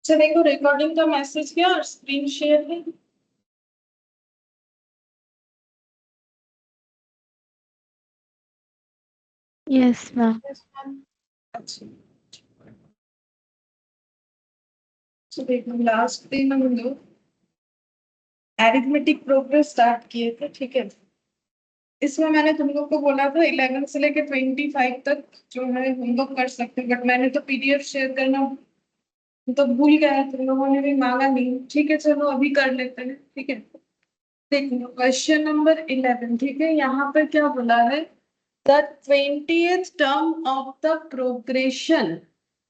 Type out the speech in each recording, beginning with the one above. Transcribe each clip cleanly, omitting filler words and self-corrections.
अच्छा देखो रिकॉर्डिंग का मैसेज किया और स्क्रीन शेयर है। Yes ma'am. अच्छा तो देखो लास्ट दिन हम लोग एरिथमेटिक प्रोग्रेस स्टार्ट किए थे, ठीक है। इसमें मैंने तुम लोग को बोला था 11 से लेके 25 तक जो है हम लोग कर सकते हैं, बट मैंने तो पीडीएफ शेयर करना तो भूल गया, तुम लोगों ने भी मांगा नहीं। ठीक है चलो अभी कर लेते हैं, ठीक है। देखो क्वेश्चन नंबर 11, ठीक है। यहाँ पर क्या बोला है, the 20th term of the progression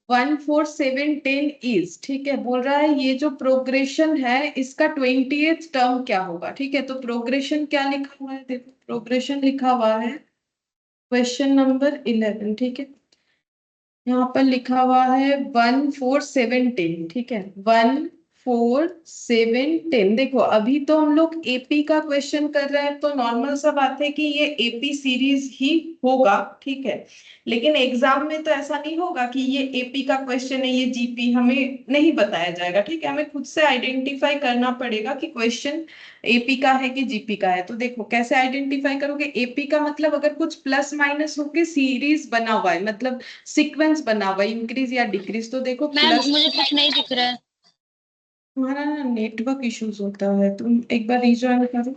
1 4 7 10 is, ठीक है। बोल रहा है ये जो प्रोग्रेशन है इसका 20th टर्म क्या होगा, ठीक है। तो प्रोग्रेशन क्या लिखा हुआ है, देखो प्रोग्रेशन लिखा हुआ है क्वेश्चन नंबर 11, ठीक है। यहाँ पर लिखा हुआ है 1 4 7 10, ठीक है। 1 4 7 10। देखो अभी तो हम लोग एपी का क्वेश्चन कर रहे हैं, तो नॉर्मल सा बात है कि ये एपी सीरीज ही होगा, ठीक है। लेकिन एग्जाम में तो ऐसा नहीं होगा कि ये एपी का क्वेश्चन है, ये जीपी हमें नहीं बताया जाएगा, ठीक है। हमें खुद से आइडेंटिफाई करना पड़ेगा कि क्वेश्चन एपी का है कि जीपी का है। तो देखो कैसे आइडेंटिफाई करोगे, एपी का मतलब अगर कुछ प्लस माइनस होके सीरीज बना हुआ है, मतलब सीक्वेंस बना हुआ है, इंक्रीज या डिक्रीज, तो देखो मैम प्लस। मुझे कुछ नहीं दिख रहा है। तुम्हारा ना नेटवर्क इश्यूज होता है, तुम एक बार रिजॉइन करो।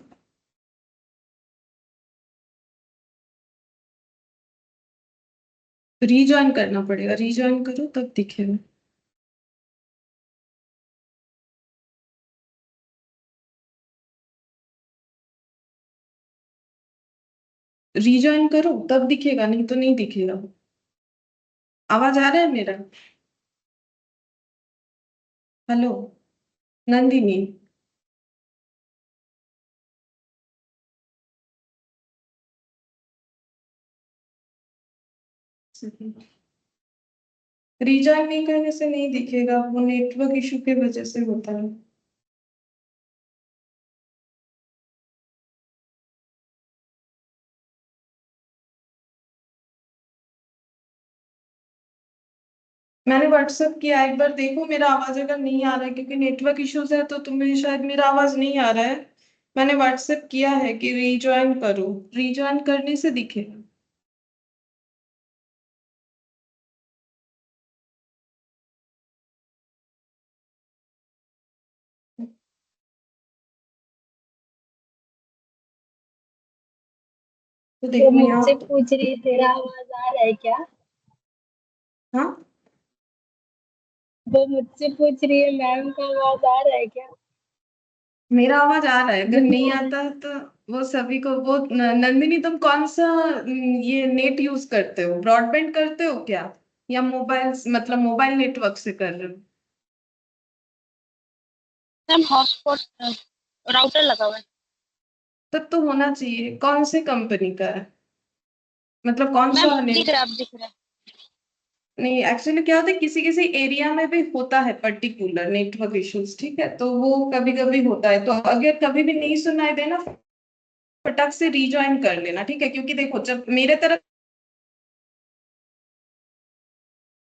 रिजॉइन करना पड़ेगा, रिजॉइन करो तब दिखेगा। रिजॉइन करो तब दिखेगा, नहीं तो नहीं दिखेगा। आवाज आ रहा है मेरा? हेलो नंदिनी। रिजॉइन नहीं करने से नहीं दिखेगा, वो नेटवर्क इशू की वजह से होता है। मैंने व्हाट्सएप किया, एक बार देखो मेरा आवाज अगर नहीं आ रहा है, क्योंकि नेटवर्क इश्यूज है तो तुम्हें शायद मेरा आवाज नहीं आ रहा है। मैंने व्हाट्सएप किया है कि रिज्वाइन करो, रिज्वाइन करने से दिखेगा। तो वो देखो यहाँ। मुझसे पूछ रही है तेरा आवाज आ रहा है क्या। हाँ वो मुझसे पूछ रही है मैम का आवाज आ रहा है क्या। मेरा आवाज आ रहा है, अगर जब नहीं मैं आता तो वो सभी को वो नंदिनी तुम कौन सा ये नेट यूज करते हो, ब्रॉडबैंड करते हो क्या, या मोबाइल मतलब मोबाइल नेटवर्क से कर रहे हो? मैम हॉटस्पॉट राउटर लगा हुआ है। तब तो होना चाहिए, कौन से कंपनी का है, मतलब कौन मैम सा दिख नेट। रहा है, अब दिख रहा है। नहीं एक्चुअली क्या होता है, किसी किसी एरिया में भी होता है पर्टिकुलर नेटवर्क इश्यूज, ठीक है। तो वो कभी कभी होता है, तो अगर कभी भी नहीं सुनाई देना फटाक से रिज्वाइन कर लेना, ठीक है। क्योंकि देखो जब मेरे तरफ,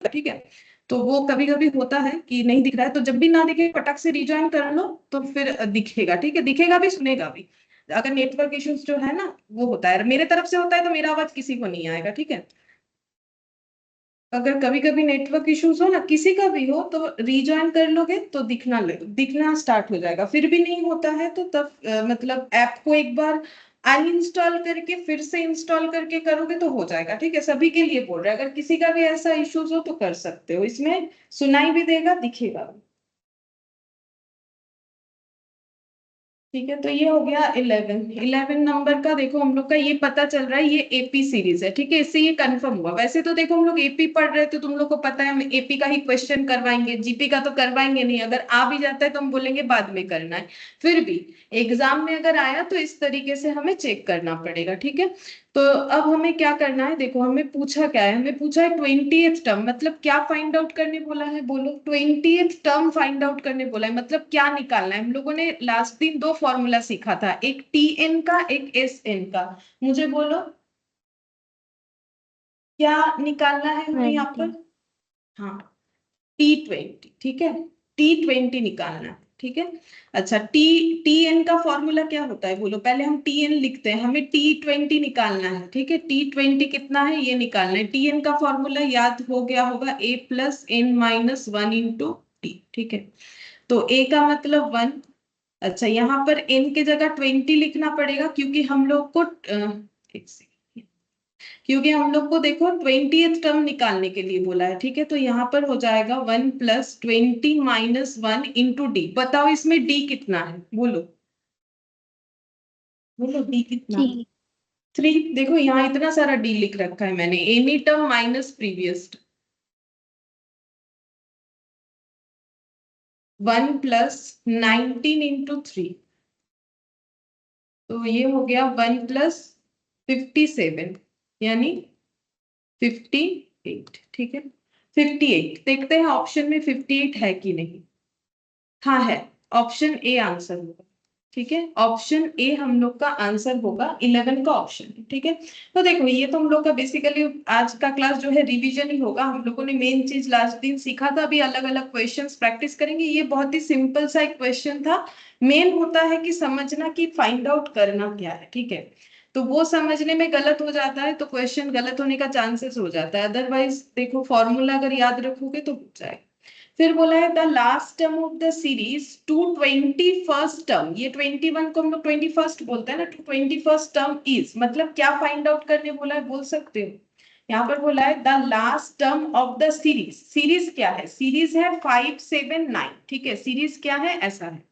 ठीक है, तो वो कभी कभी होता है कि नहीं दिख रहा है, तो जब भी ना दिखे फटाक से रिज्वाइन कर लो, तो फिर दिखेगा, ठीक है। दिखेगा भी सुनेगा भी। अगर नेटवर्क इश्यूज जो है ना वो होता है, मेरे तरफ से होता है तो मेरा आवाज किसी को नहीं आएगा, ठीक है। अगर कभी कभी नेटवर्क इश्यूज हो ना, किसी का भी हो, तो रिज्वाइन कर लोगे तो दिखना स्टार्ट हो जाएगा। फिर भी नहीं होता है तो तब मतलब ऐप को एक बार अनइंस्टॉल करके फिर से इंस्टॉल करके करोगे तो हो जाएगा, ठीक है। सभी के लिए बोल रहा है, अगर किसी का भी ऐसा इश्यूज हो तो कर सकते हो, इसमें सुनाई भी देगा दिखेगा भी। ठीक है, तो ये हो गया 11 नंबर का। देखो हम लोग का ये पता चल रहा है ये एपी सीरीज है, ठीक है। इससे ये कंफर्म हुआ। वैसे तो देखो हम लोग एपी पढ़ रहे थे, तुम लोग को पता है हम एपी का ही क्वेश्चन करवाएंगे, जीपी का तो करवाएंगे नहीं। अगर आ भी जाता है तो हम बोलेंगे बाद में करना है। फिर भी एग्जाम में अगर आया तो इस तरीके से हमें चेक करना पड़ेगा, ठीक है। तो अब हमें क्या करना है, देखो हमें पूछा क्या है, हमें पूछा है 20th टर्म, मतलब क्या फाइंड आउट करने बोला है, बोलो। 20th टर्म फाइंड आउट करने बोला है, मतलब क्या निकालना है। हम लोगों ने लास्ट दिन दो फॉर्मूला सीखा था, एक टी एन का एक एस एन का। मुझे बोलो क्या निकालना है हमें यहाँ 20। पर। हाँ T20, ठीक है। T20 निकालना है, ठीक है। अच्छा, टी एन का फॉर्मूला क्या होता है बोलो, पहले हम टी एन लिखते हैं, हमें T20 निकालना है, ठीक है। T20 कितना है ये निकालना है। टी एन का फॉर्मूला याद हो गया होगा, A + n-1 इंटू टी, ठीक है। तो A का मतलब 1। अच्छा, यहाँ पर n की जगह 20 लिखना पड़ेगा, क्योंकि हम लोग को एक सेकंड, क्योंकि हम लोग को देखो 20th टर्म निकालने के लिए बोला है, ठीक है। तो यहाँ पर हो जाएगा 1 + 20 - 1 इंटू डी। बताओ इसमें डी कितना है, बोलो बोलो, डी कितना है? 3। 3। देखो यहाँ इतना सारा डी लिख रखा है मैंने, any term minus previous term. 1 + 19 into 3, तो ये हो गया 1 + 57, यानी 58, ठीक है। 58 देखते हैं ऑप्शन में 58 है कि नहीं। हाँ है, ऑप्शन ए आंसर होगा, ठीक है। ऑप्शन ए हम लोग का आंसर होगा, 11 का ऑप्शन, ठीक है। तो देखो ये तो हम लोग का बेसिकली आज का क्लास जो है रिवीजन ही होगा। हम लोगों ने मेन चीज लास्ट दिन सीखा था, अभी अलग अलग क्वेश्चंस प्रैक्टिस करेंगे। ये बहुत ही सिंपल सा एक क्वेश्चन था। मेन होता है कि समझना कि फाइंड आउट करना क्या है, ठीक है। तो वो समझने में गलत हो जाता है तो क्वेश्चन गलत होने का चांसेस हो जाता है। अदरवाइज देखो फॉर्मूला अगर याद रखोगे तो हो जाएगा। फिर बोला है the last term of the series to 21st term, ये 21 को हम लोग 21st बोलते हैं ना, टू 21st टर्म इज, मतलब क्या फाइंड आउट करने बोला है, बोल सकते हो। यहाँ पर बोला है the last term of the series. Series क्या है, सीरीज है 5 7 9, ठीक है। सीरीज क्या है, ऐसा है,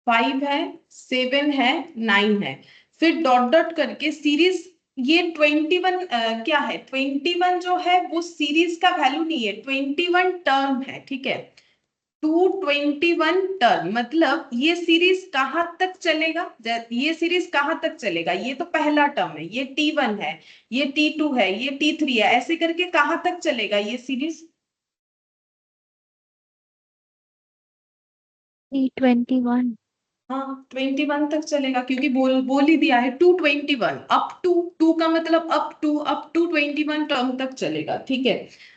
5 है, 7 है, 9 है, फिर डॉट डॉट करके सीरीज। ये 21 क्या है, 21 जो है वो सीरीज का वैल्यू नहीं है, 21 टर्म है, ठीक है। 221 टर्म, मतलब ये सीरीज कहां तक चलेगा, ये सीरीज कहां तक चलेगा, ये तो पहला टर्म है, ये T1 है, ये T2 है, ये T3 है, ऐसे करके कहां तक चलेगा ये सीरीज। T21। हाँ 21 तक चलेगा, क्योंकि बोल ही दिया है 221, अप टू, टू का मतलब अप टू 21 टर्म तक चलेगा, ठीक है।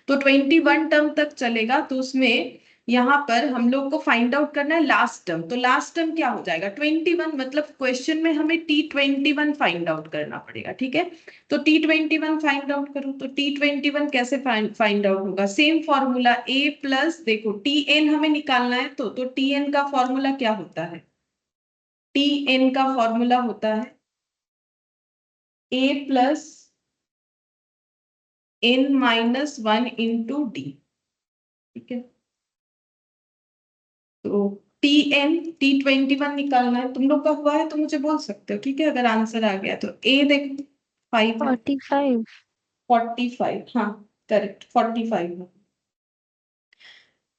तो 21 टर्म तक चलेगा, तो उसमें यहाँ पर हम लोग को फाइंड आउट करना है लास्ट टर्म। तो लास्ट टर्म क्या हो जाएगा 21, मतलब क्वेश्चन में हमें T21 फाइंड आउट करना पड़ेगा, ठीक है। तो T21 फाइंड आउट करो, तो T21 कैसे फाइंड आउट होगा, सेम फॉर्मूला A+, देखो TN हमें निकालना है, तो TN का फॉर्मूला क्या होता है, Tn का फॉर्मूला होता है A + n-1 इंटू डी, ठीक है। तो Tn T21 निकालना है, तुम लोग का हुआ है तो मुझे बोल सकते हो, ठीक है। अगर आंसर आ गया तो A देखो 5 है, 45। 45, हाँ करेक्ट 45 है।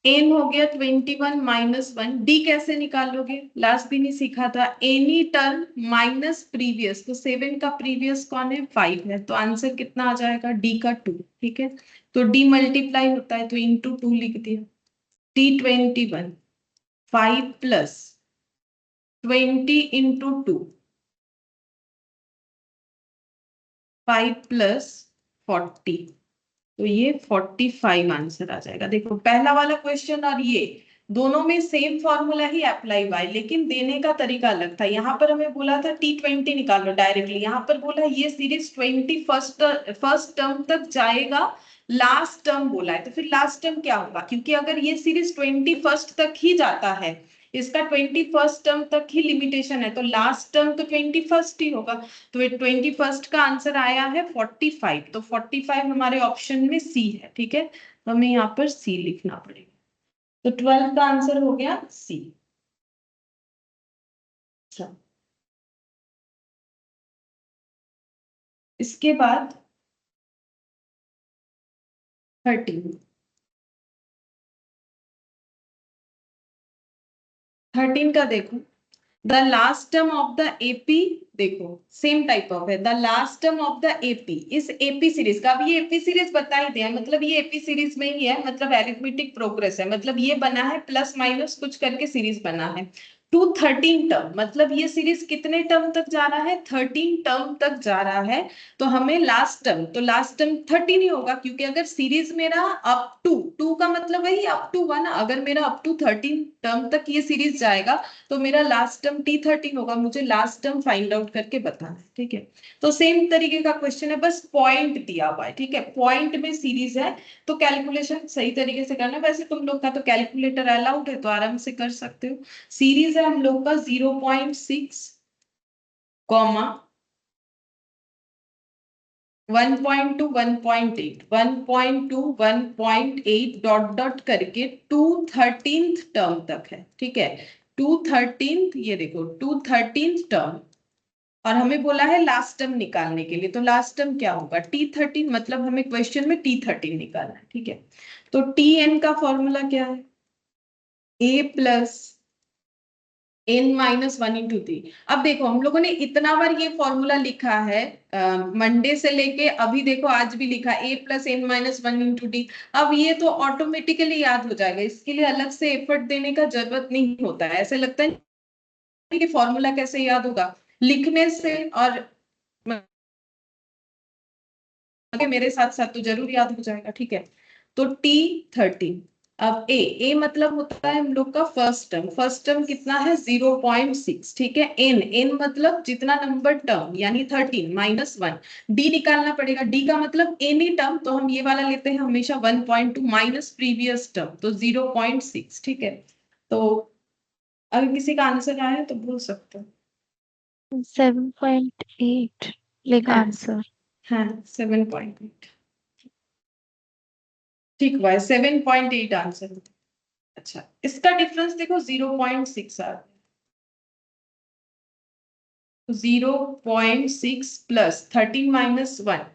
n हो गया 21 - 1, डी कैसे निकालोगे, लास्ट दिन ही सीखा था, एनी टर्म माइनस प्रीवियस, तो 7 का प्रीवियस कौन है, 5 है, तो आंसर कितना आ जाएगा, डी का 2, ठीक है। तो डी मल्टीप्लाई होता है तो इंटू 2 लिख दिया। T21 5 + 20 इंटू 2, 5 + 40, तो ये 45 आंसर आ जाएगा। देखो पहला वाला क्वेश्चन और ये दोनों में सेम फॉर्मूला ही अप्लाई हुआ है, लेकिन देने का तरीका अलग था। यहाँ पर हमें बोला था T20 निकालो डायरेक्टली, यहाँ पर बोला ये सीरीज 21st टर्म तक जाएगा, लास्ट टर्म बोला है, तो फिर लास्ट टर्म क्या होगा, क्योंकि अगर ये सीरीज 21st तक ही जाता है, इसका 21st टर्म तक ही लिमिटेशन है, तो लास्ट टर्म तो 21st ही होगा। तो 21st का आंसर आया है 45, तो 45 हमारे ऑप्शन में सी है, ठीक है। तो हमें यहाँ पर सी लिखना पड़ेगा, तो 12 का आंसर हो गया सी। अच्छा, इसके बाद 13, 13 का देखो, the last term of the AP, देखो सेम टाइप ऑफ है, the last term of the AP, इस एपी सीरीज का, अब ये एपी सीरीज बता ही दिया, मतलब ये एपी सीरीज में ही है, मतलब एरिथमेटिक प्रोग्रेस है, मतलब ये बना है प्लस माइनस कुछ करके सीरीज बना है। 13 टर्म, मतलब ये सीरीज कितने टर्म तक जा रहा है, 13 टर्म तक जा रहा है। तो हमें लास्ट टर्म, तो लास्ट टर्म 13 ही होगा, क्योंकि अगर सीरीज मेरा अप टू, टू का मतलब वही अप टू 1, अगर मेरा अप टू 13 टर्म तक ये सीरीज जाएगा तो मेरा लास्ट टर्म T13 होगा। मुझे लास्ट टर्म फाइंड आउट करके बताना है, ठीक है। तो सेम तरीके का क्वेश्चन है, बस पॉइंट दिया हुआ है, ठीक है, पॉइंट में सीरीज है, तो कैलकुलेशन सही तरीके से करना है। वैसे तुम लोग का तो कैलकुलेटर अलाउड है, तो आराम से कर सकते हो। सीरीज है हम लोग का 0.6 कॉमा 1.2 1.8 1.2 1.8 डॉट डॉट करके 2/13 टर्म तक है, ठीक है। 2/13, ये देखो 2/13 टर्म, और हमें बोला है लास्ट टर्म निकालने के लिए, तो लास्ट टर्म क्या होगा, T13, मतलब हमें क्वेश्चन में T13 निकालना है, ठीक है। तो Tn का फॉर्मूला क्या है, a प्लस n-1 × 3। अब देखो हम लोगों ने इतना बार ये फॉर्मूला लिखा है, मंडे से लेके अभी देखो आज भी लिखा a प्लस n-1 × d। अब ये तो ऑटोमेटिकली याद हो जाएगा, इसके लिए अलग से एफर्ट देने का जरूरत नहीं होता है। ऐसे लगता है कि फॉर्मूला कैसे याद होगा, लिखने से, और मेरे साथ साथ तो जरूर याद हो जाएगा, ठीक है। तो T13, अब ए मतलब होता है हम लोग का फर्स्ट टर्म, फर्स्ट टर्म कितना है 0.6, ठीक है। एन मतलब जितना नंबर टर्म, यानी 13 -1। डी निकालना पड़ेगा, डी का मतलब एनी टर्म, तो हम ये वाला लेते हैं हमेशा 1.2 माइनस प्रीवियस टर्म, तो 0.6, ठीक है। तो अगर किसी का आंसर आया तो बोल सकते हो। 7.8 लिखा हाँ आंसर। हाँ 7.8, ठीक हुआ है, 7.8 आंसर। अच्छा, इसका डिफरेंस देखो 0.6 आ रहा है, 0.6 प्लस 13 -1,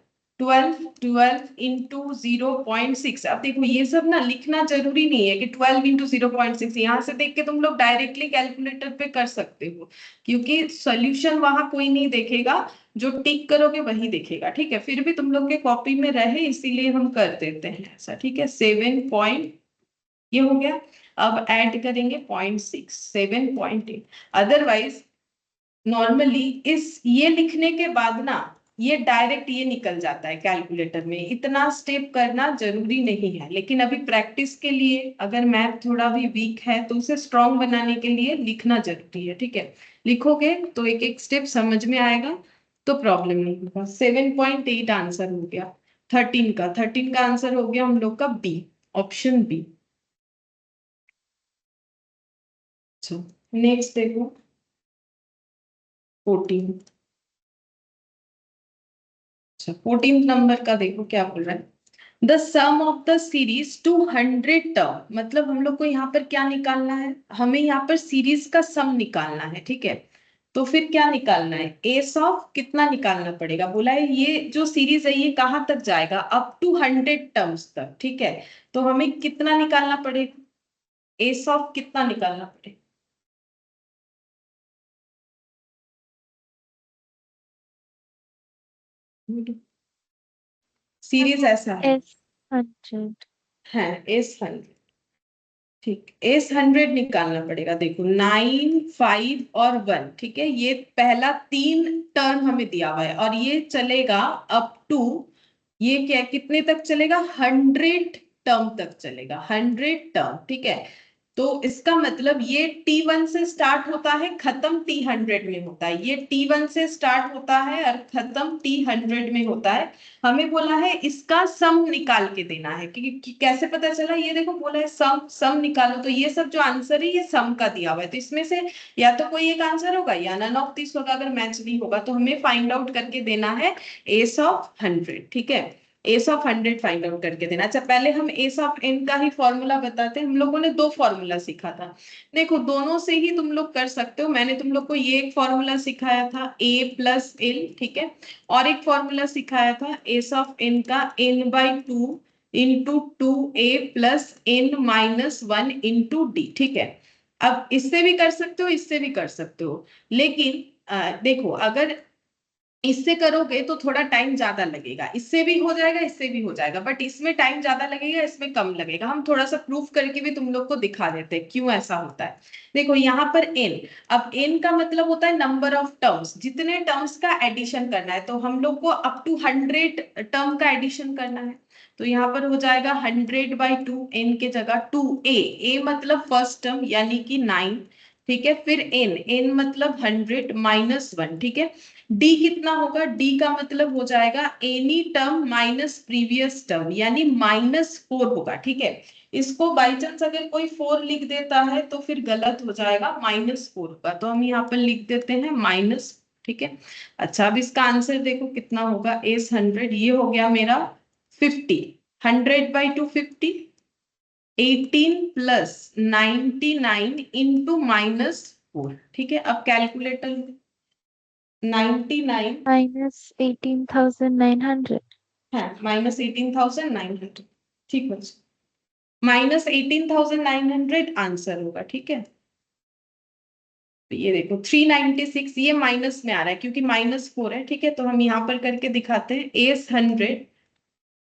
12, 12 इंटू 0.6। अब देखो ये सब ना लिखना जरूरी नहीं है कि 12 इंटू 0.6, यहाँ से देख के तुम लोग डायरेक्टली कैलकुलेटर पे कर सकते हो, क्योंकि सॉल्यूशन वहां कोई नहीं देखेगा, जो टिक करोगे वही देखेगा, ठीक है। फिर भी तुम लोग के कॉपी में रहे इसीलिए हम कर देते हैं ऐसा, ठीक है। 7 पॉइंट, ये हो गया। अब ऐड करेंगे 0.6, 7.8। अदरवाइज नॉर्मली इस ये लिखने के बाद ना ये डायरेक्ट ये निकल जाता है कैलकुलेटर में, इतना स्टेप करना जरूरी नहीं है। लेकिन अभी प्रैक्टिस के लिए अगर मैथ थोड़ा भी वीक है तो उसे स्ट्रांग बनाने के लिए लिखना जरूरी है, ठीक है। लिखोगे तो एक एक स्टेप समझ में आएगा, तो प्रॉब्लम नहीं होगा। 7.8 आंसर हो गया 13 का आंसर हो गया हम लोग का बी, ऑप्शन बी। अच्छा, नेक्स्ट देखो 14। अच्छा, 14 नंबर का देखो क्या बोल रहा है, the sum of the series 200 term, मतलब हम लोग को यहाँ पर क्या निकालना है, हमें यहाँ पर सीरीज का सम निकालना है, ठीक है। तो फिर क्या निकालना है, एस ऑफ कितना निकालना पड़ेगा, बोला है ये जो सीरीज है ये कहाँ तक जाएगा, अप टू 100 टर्म्स तक, ठीक है। तो हमें कितना निकालना पड़ेगा, एस ऑफ कितना निकालना पड़ेगा, सीरीज ऐसा है, S100। है S100, ठीक। S100 निकालना पड़ेगा, देखो 9, 5 और 1, ठीक है। ये पहला 3 टर्म हमें दिया हुआ है, और ये चलेगा अप टू, ये क्या कितने तक चलेगा, 100 टर्म तक चलेगा, 100 टर्म, ठीक है। तो इसका मतलब ये T1 से स्टार्ट होता है, खत्म T100 में होता है, ये T1 से स्टार्ट होता है और खत्म T100 में होता है। हमें बोला है इसका सम निकाल के देना है, कि कैसे पता चला, ये देखो बोला है सम, सम निकालो, तो ये सब जो आंसर है ये सम का दिया हुआ है, तो इसमें से या तो कोई एक आंसर होगा या नन ऑफ दिस होगा, अगर मैच नहीं होगा तो हमें फाइंड आउट करके देना है एस ऑफ 100, ठीक है। एस ऑफ 100 फाइंड आउट करके देना। अच्छा, पहले हम एस ऑफ एन का ही फॉर्मूला बताते हैं, हम लोगों ने 2 फॉर्मूला सीखा था, देखो दोनों से ही तुम लोग कर सकते हो। मैंने तुम लोग को ये एक फॉर्मूला सिखाया था a प्लस एल, ठीक है, और एक फॉर्मूला सिखाया था एस ऑफ एन का n/2 into 2a plus n-1 into D, ठीक है। अब इससे भी कर सकते हो, इससे भी कर सकते हो, लेकिन देखो अगर इससे करोगे तो थोड़ा टाइम ज्यादा लगेगा, इससे भी हो जाएगा, इससे भी हो जाएगा, बट इसमें टाइम ज्यादा लगेगा, इसमें कम लगेगा। हम थोड़ा सा प्रूफ करके भी तुम लोग को दिखा देते हैं क्यों ऐसा होता है। देखो यहाँ पर n, अब n का मतलब होता है नंबर ऑफ टर्म्स, जितने टर्म्स का एडिशन करना है, तो हम लोग को अप टू 100 टर्म का एडिशन करना है। तो यहाँ पर हो जाएगा 100/2, n के जगह 2a, a मतलब फर्स्ट टर्म यानी कि 9, ठीक है, फिर n मतलब 100 -1, ठीक है। डी कितना होगा, डी का मतलब हो जाएगा any term minus previous term, यानी -4 होगा, ठीक है। इसको बाई चांस अगर कोई 4 लिख देता है तो फिर गलत हो जाएगा, -4 होगा, तो हम यहाँ पर लिख देते हैं माइनस, ठीक है। अच्छा, अब इसका आंसर देखो कितना होगा, एस 100, ये हो गया मेरा 50, 100/2 50, 18 + 99 इंटू -4, ठीक है। अब कैलकुलेटर 99, -18,900। हाँ, -18,900, ठीक है, -18,900 आंसर होगा, ठीक है। तो ये देखो 396, ये माइनस में आ रहा है क्योंकि -4 है, ठीक है। तो हम यहाँ पर करके दिखाते हैं, एस 100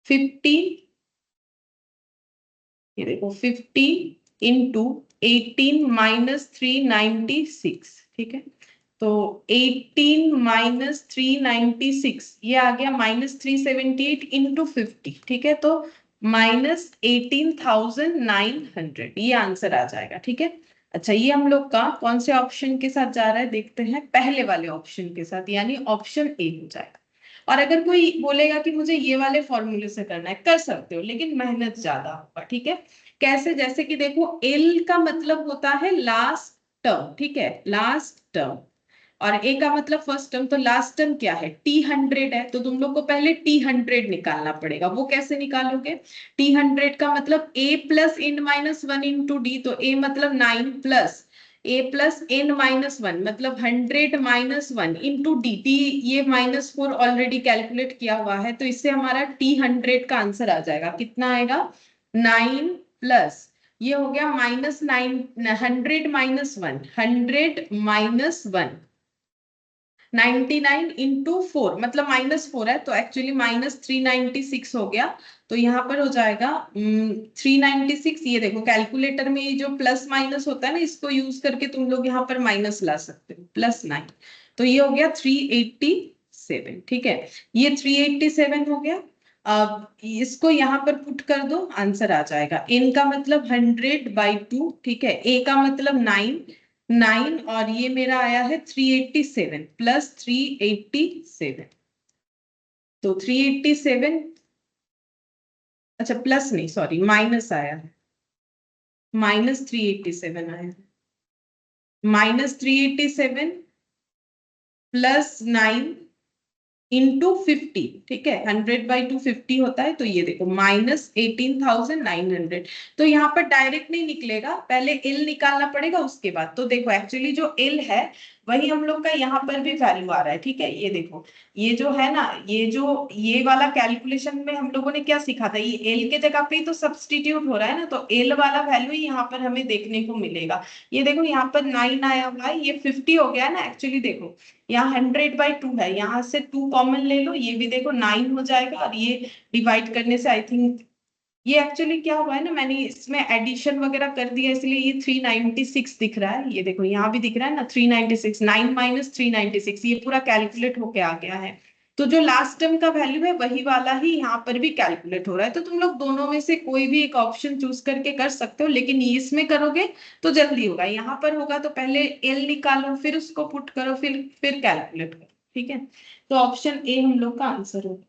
50, ये देखो 50 इंटू 18 - 396, ठीक है। तो 18 - 396 ये आ गया -378 इंटू 50, ठीक है। तो -18,900 ये आंसर आ जाएगा, ठीक है। अच्छा, ये हम लोग का कौन से ऑप्शन के साथ जा रहा है देखते हैं, पहले वाले ऑप्शन के साथ, यानी ऑप्शन ए हो जाएगा। और अगर कोई बोलेगा कि मुझे ये वाले फॉर्मूले से करना है, कर सकते हो, लेकिन मेहनत ज्यादा होगा, ठीक है। कैसे, जैसे कि देखो एल का मतलब होता है लास्ट टर्म, ठीक है, लास्ट टर्म, और ए का मतलब फर्स्ट टर्म, तो लास्ट टर्म क्या है, T100 है, तो तुम लोग को पहले T100 निकालना पड़ेगा। वो कैसे निकालोगे, T100 का मतलब a + n - 1 इंटू डी, तो a मतलब 9 प्लस a + n - 1 मतलब 100 - 1 इंटू डी, टी ये -4 ऑलरेडी कैलकुलेट किया हुआ है, तो इससे हमारा T100 का आंसर आ जाएगा, कितना आएगा, 9 प्लस ये हो गया -9, 100 - 1, 100 - 1, 99 इंटू 4 मतलब -4 है, तो एक्चुअली -396 हो गया। तो यहाँ पर हो जाएगा 396, ये देखो कैलकुलेटर में ये जो प्लस माइनस होता है ना, इसको यूज करके तुम लोग यहाँ पर माइनस ला सकते हो, +9, तो ये हो गया 387, ठीक है। ये 387 हो गया। अब इसको यहाँ पर पुट कर दो, आंसर आ जाएगा। n का मतलब 100/2, ठीक है, a का मतलब 9 और ये मेरा आया है 387 + 387, तो 387, अच्छा प्लस नहीं, सॉरी, माइनस आया है, -387 आया है, -387 + 9 इंटू 50, ठीक है, 100/2 50 होता है, तो ये देखो -18,900। तो यहाँ पर डायरेक्ट नहीं निकलेगा, पहले एल निकालना पड़ेगा उसके बाद। तो देखो एक्चुअली जो एल है वही हम लोग का यहाँ पर भी वैल्यू आ रहा है, ठीक है। ये देखो, ये जो है ना, ये वाला कैलकुलेशन में हम लोगों ने क्या सीखा था, ये एल के जगह पे ही तो सब्सटीट्यूट हो रहा है ना, तो एल वाला वैल्यू ही यहाँ पर हमें देखने को मिलेगा। ये देखो यहाँ पर 9 आया हुआ है, ये 50 हो गया ना, एक्चुअली देखो यहाँ 100/2 है, यहाँ से 2 कॉमन ले लो, ये भी देखो 9 हो जाएगा, और ये डिवाइड करने से आई थिंक ये एक्चुअली क्या हुआ है ना, मैंने इसमें एडिशन वगैरह कर दिया, इसलिए ये 396 दिख रहा है। ये देखो यहाँ भी दिख रहा है ना 396, 9 - 396, ये पूरा कैलकुलेट होके आ गया है। तो जो लास्ट टर्म का वैल्यू है वही वाला ही यहाँ पर भी कैलकुलेट हो रहा है। तो तुम लोग दोनों में से कोई भी एक ऑप्शन चूज करके कर सकते हो, लेकिन इसमें करोगे तो जल्दी होगा। यहाँ पर होगा तो पहले एल निकालो, फिर उसको पुट करो, फिर कैलकुलेट करो, ठीक है। तो ऑप्शन ए हम लोग का आंसर होगा।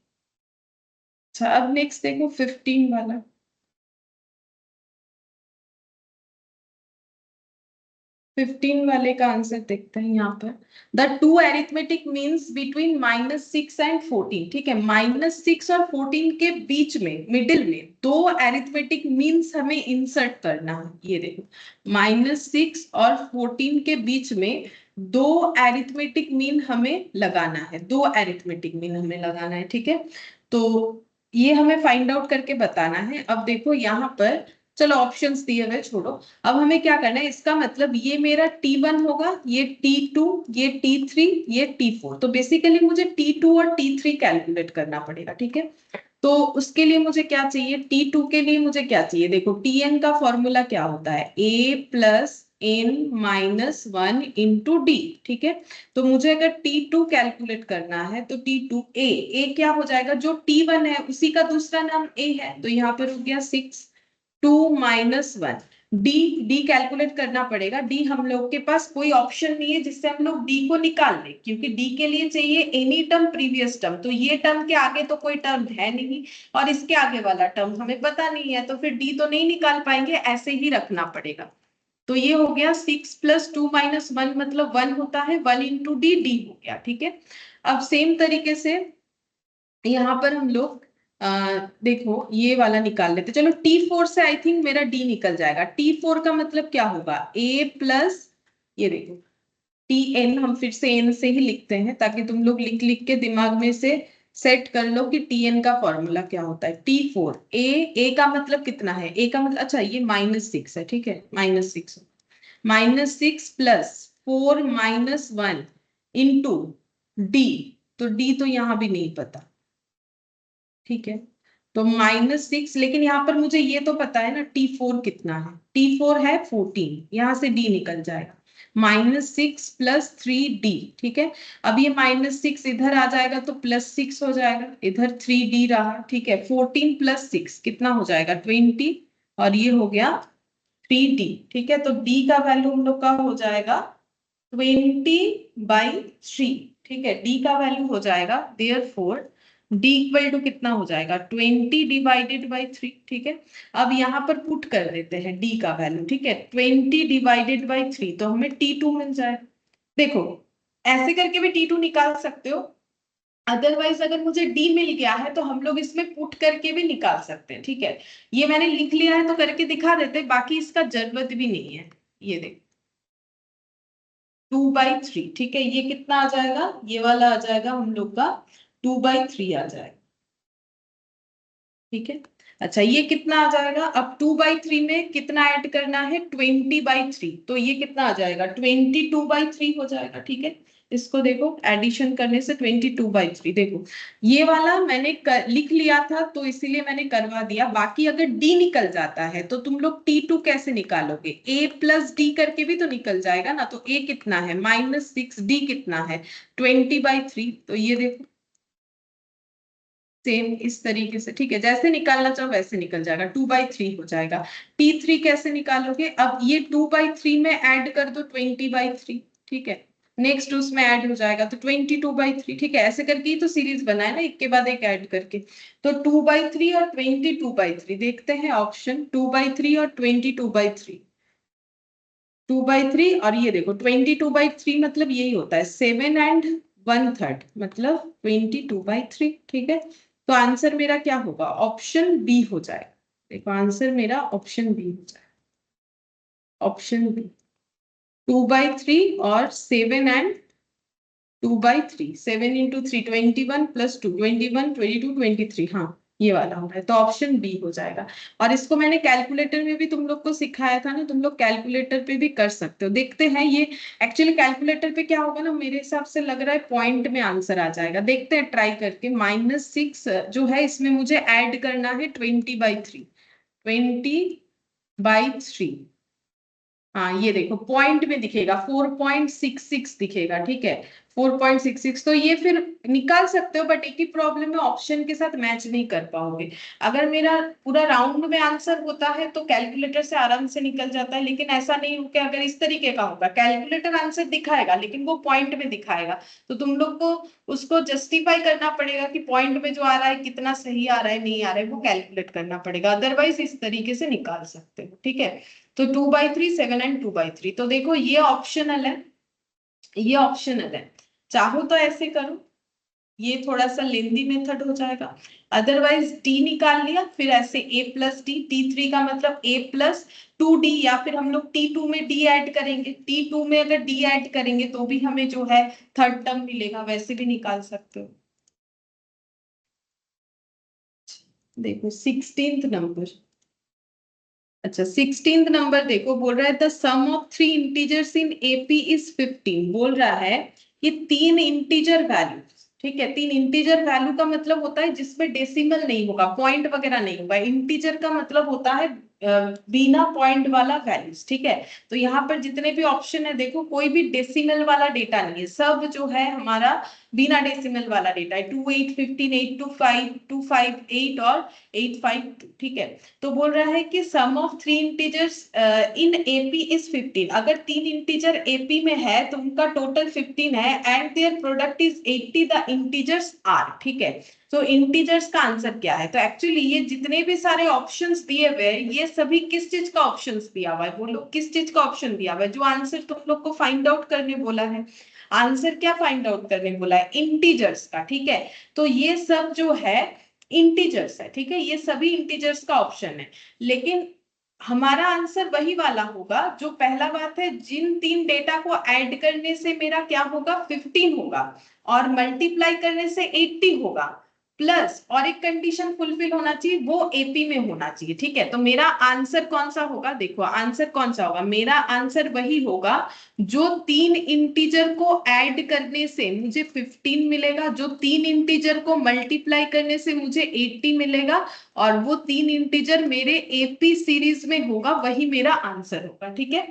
अच्छा, अब नेक्स्ट देखो 15 वाला। 15 वाले का आंसर देखते हैं यहाँ पर। The two arithmetic means between -6 and 14, ठीक है, -6 और 14 के बीच में, मिडिल में दो अरिथमेटिक मीन्स हमें इंसर्ट करना है। ये देखो -6 और 14 के बीच में दो अरिथमेटिक मीन हमें लगाना है, दो अरिथमेटिक मीन हमें लगाना है, ठीक है। तो ये हमें फाइंड आउट करके बताना है। अब देखो यहाँ पर चलो ऑप्शंस दिए हुए छोड़ो, अब हमें क्या करना है, इसका मतलब ये मेरा T1 होगा, ये T2, ये T3, ये T4। तो बेसिकली मुझे T2 और T3 कैलकुलेट करना पड़ेगा, ठीक है। तो उसके लिए मुझे क्या चाहिए, T2 के लिए मुझे क्या चाहिए, देखो Tn का फॉर्मूला क्या होता है, A plus n minus 1 into D, ठीक है। तो मुझे अगर T2 कैलकुलेट करना है तो T2 A क्या हो जाएगा, जो T1 है उसी का दूसरा नाम A है, तो यहाँ पर हो गया 6 2 माइनस 1। डी कैलकुलेट करना पड़ेगा। डी हम लोग के पास कोई ऑप्शन नहीं है जिससे हम लोग डी को निकाल लें, क्योंकि डी के लिए चाहिए एनी टर्म प्रीवियस टर्म, तो ये टर्म के आगे तो कोई टर्म है नहीं और इसके आगे वाला टर्म हमें पता नहीं है, तो फिर डी तो नहीं निकाल पाएंगे, ऐसे ही रखना पड़ेगा। तो ये हो गया 6 प्लस 2 माइनस 1 मतलब 1 होता है, 1 इंटू डी, डी हो गया, ठीक है। अब सेम तरीके से यहाँ पर हम लोग देखो ये वाला निकाल लेते, चलो T4 से आई थिंक मेरा D निकल जाएगा। T4 का मतलब क्या होगा, A प्लस, ये देखो Tn, हम फिर से n से ही लिखते हैं ताकि तुम लोग लिख लिख के दिमाग में से सेट कर लो कि Tn का फॉर्मूला क्या होता है। T4 A का मतलब कितना है, A का मतलब, अच्छा ये -6 है, ठीक है, -6 प्लस 4 माइनस 1 इंटू डी, तो डी तो यहाँ भी नहीं पता, ठीक है। तो -6, लेकिन यहाँ पर मुझे ये तो पता है ना T4 कितना है, T4 है 14, यहाँ से D निकल जाएगा, -6 प्लस 3D, ठीक है। अब ये -6 इधर आ जाएगा तो +6 हो जाएगा, इधर 3D रहा, ठीक है। 14 प्लस 6 कितना हो जाएगा 20, और ये हो गया 3D, ठीक है। तो D का वैल्यू हम लोग का हो जाएगा 20/3, ठीक है। D का वैल्यू हो जाएगा, देयरफॉर D इक्वल टू कितना हो जाएगा 20 डिवाइडेड बाई 3, ठीक है। अब यहाँ पर पुट कर देते हैं D का वैल्यू, ठीक है, 20 डिवाइडेड बाई 3, तो हमें T2 मिल जाए। देखो ऐसे करके भी T2 निकाल सकते हो, अदरवाइज अगर मुझे D मिल गया है तो हम लोग इसमें पुट करके भी निकाल सकते हैं, ठीक है। ये मैंने लिख लिया है तो करके दिखा देते, बाकी इसका जरूरत भी नहीं है। ये देखो 2/3, ठीक है, ये कितना आ जाएगा, ये वाला आ जाएगा हम लोग का 2/3 आ जाएगा, ठीक है। अच्छा ये कितना आ जाएगा, अब 2/3 में कितना ऐड करना है 20/3, तो ये कितना आ जाएगा 22/3 हो जाएगा, ठीक है। इसको देखो एडिशन करने से 22/3, देखो ये वाला मैंने लिख लिया था तो इसीलिए मैंने करवा दिया। बाकी अगर डी निकल जाता है तो तुम लोग T2 कैसे निकालोगे, A प्लस डी करके भी तो निकल जाएगा ना। तो A कितना है -6, D कितना है 20/3, तो ये देखो सेम इस तरीके से, ठीक है, जैसे निकालना चाहो वैसे निकल जाएगा, 2/3 हो जाएगा। T3 कैसे निकालोगे, अब ये 2/3 में ऐड कर दो 20/3, ठीक है। नेक्स्ट उसमें ऐड हो जाएगा तो 22/3, ठीक है। ऐसे करके ही तो सीरीज बनाए ना, एक के बाद एक ऐड करके। तो 2/3 और 22/3 देखते हैं, ऑप्शन 2/3 और 22/3, 2/3, और ये देखो 22/3 मतलब यही होता है 7 एंड 1/3 मतलब 22/3, ठीक है। तो आंसर मेरा क्या होगा, ऑप्शन बी हो जाएगा। देखो आंसर मेरा ऑप्शन बी हो जाएगा, ऑप्शन बी 2/3 और 7 एंड 2/3, 7 इंटू 3 21 प्लस 2 21 22 23, हाँ ये वाला हो रहा है, तो ऑप्शन बी हो जाएगा। और इसको मैंने कैलकुलेटर में भी तुम लोग को सिखाया था ना, तुम लोग कैलकुलेटर पे भी कर सकते हो। देखते हैं ये एक्चुअली कैलकुलेटर पे क्या होगा ना, मेरे हिसाब से लग रहा है पॉइंट में आंसर आ जाएगा, देखते हैं ट्राई करके। -6 जो है इसमें मुझे ऐड करना है 20/3, 20/3, हाँ ये देखो पॉइंट में दिखेगा 4.66 दिखेगा, ठीक है 4.66, तो ये फिर निकाल सकते हो, बट एक ही प्रॉब्लम है, ऑप्शन के साथ मैच नहीं कर पाओगे। अगर मेरा पूरा राउंड में आंसर होता है तो कैलकुलेटर से आराम से निकल जाता है, लेकिन ऐसा नहीं हो कि अगर इस तरीके का होगा कैलकुलेटर आंसर दिखाएगा लेकिन वो पॉइंट में दिखाएगा, तो तुम लोग को उसको जस्टिफाई करना पड़ेगा कि पॉइंट में जो आ रहा है कितना सही आ रहा है नहीं आ रहा है, वो कैलकुलेट करना पड़ेगा, अदरवाइज इस तरीके से निकाल सकते हो, ठीक है। तो 2/3, 7 एंड 2/3, तो देखो ये ऑप्शनल है, ये ऑप्शनल है, चाहो तो ऐसे करो, ये थोड़ा सा लेंदी मेथड हो जाएगा, अदरवाइज डी निकाल लिया, फिर ऐसे A प्लस डी, T3 का मतलब A प्लस 2D, या फिर हम लोग T2 में D ऐड करेंगे, T2 में अगर D ऐड करेंगे तो भी हमें जो है थर्ड टर्म मिलेगा, वैसे भी निकाल सकते हो। देखो 16th नंबर, अच्छा 16th नंबर देखो, बोल रहा है the sum of 3 integers in AP is 15। बोल रहा है कि 3 इंटीजर वैल्यू, ठीक है, 3 इंटीजर वैल्यू का मतलब होता है जिसमें डेसिमल नहीं होगा, पॉइंट वगैरह नहीं होगा। इंटीजर का मतलब होता है बिना पॉइंट वाला वैल्यूज, ठीक है। तो यहाँ पर जितने भी ऑप्शन है देखो, कोई भी डेसिमल वाला डेटा नहीं है, सब जो है हमारा बिना डेसिमल वाला डेटा है। 2 8 15 8 2 5 2 5 8 और 8 5 2, ठीक है। तो बोल रहा है कि sum of 3 integers in AP is 15। अगर 3 इंटीजर एपी में है तो उनका टोटल 15 है, and their product is 80, the integers are, ठीक है। तो इंटीजर्स का आंसर क्या है? तो एक्चुअली ये जितने भी सारे ऑप्शंस दिए हुए हैं, ये सभी किस चीज का ऑप्शंस दिया हुआ है? बोलो किस चीज का ऑप्शन दिया हुआ है? जो आंसर तुम लोग को फाइंड आउट करने बोला है, आंसर क्या फाइंड आउट करने बोला है? इंटीजर्स का, ठीक है। तो ये सब जो है इंटीजर्स है, ठीक है, ये सभी इंटीजर्स का ऑप्शन है। लेकिन हमारा आंसर वही वाला होगा जो पहला बात है, जिन 3 डेटा को ऐड करने से मेरा क्या होगा? 15 होगा, और मल्टीप्लाई करने से 80 होगा, प्लस और एक कंडीशन फुलफिल होना चाहिए, वो एपी में होना चाहिए, ठीक है। तो मेरा आंसर कौन सा होगा? देखो आंसर कौन सा होगा, मेरा आंसर वही होगा जो 3 इंटीजर को ऐड करने से मुझे 15 मिलेगा, जो 3 इंटीजर को मल्टीप्लाई करने से मुझे 80 मिलेगा, और वो 3 इंटीजर मेरे एपी सीरीज में होगा, वही मेरा आंसर होगा, ठीक है।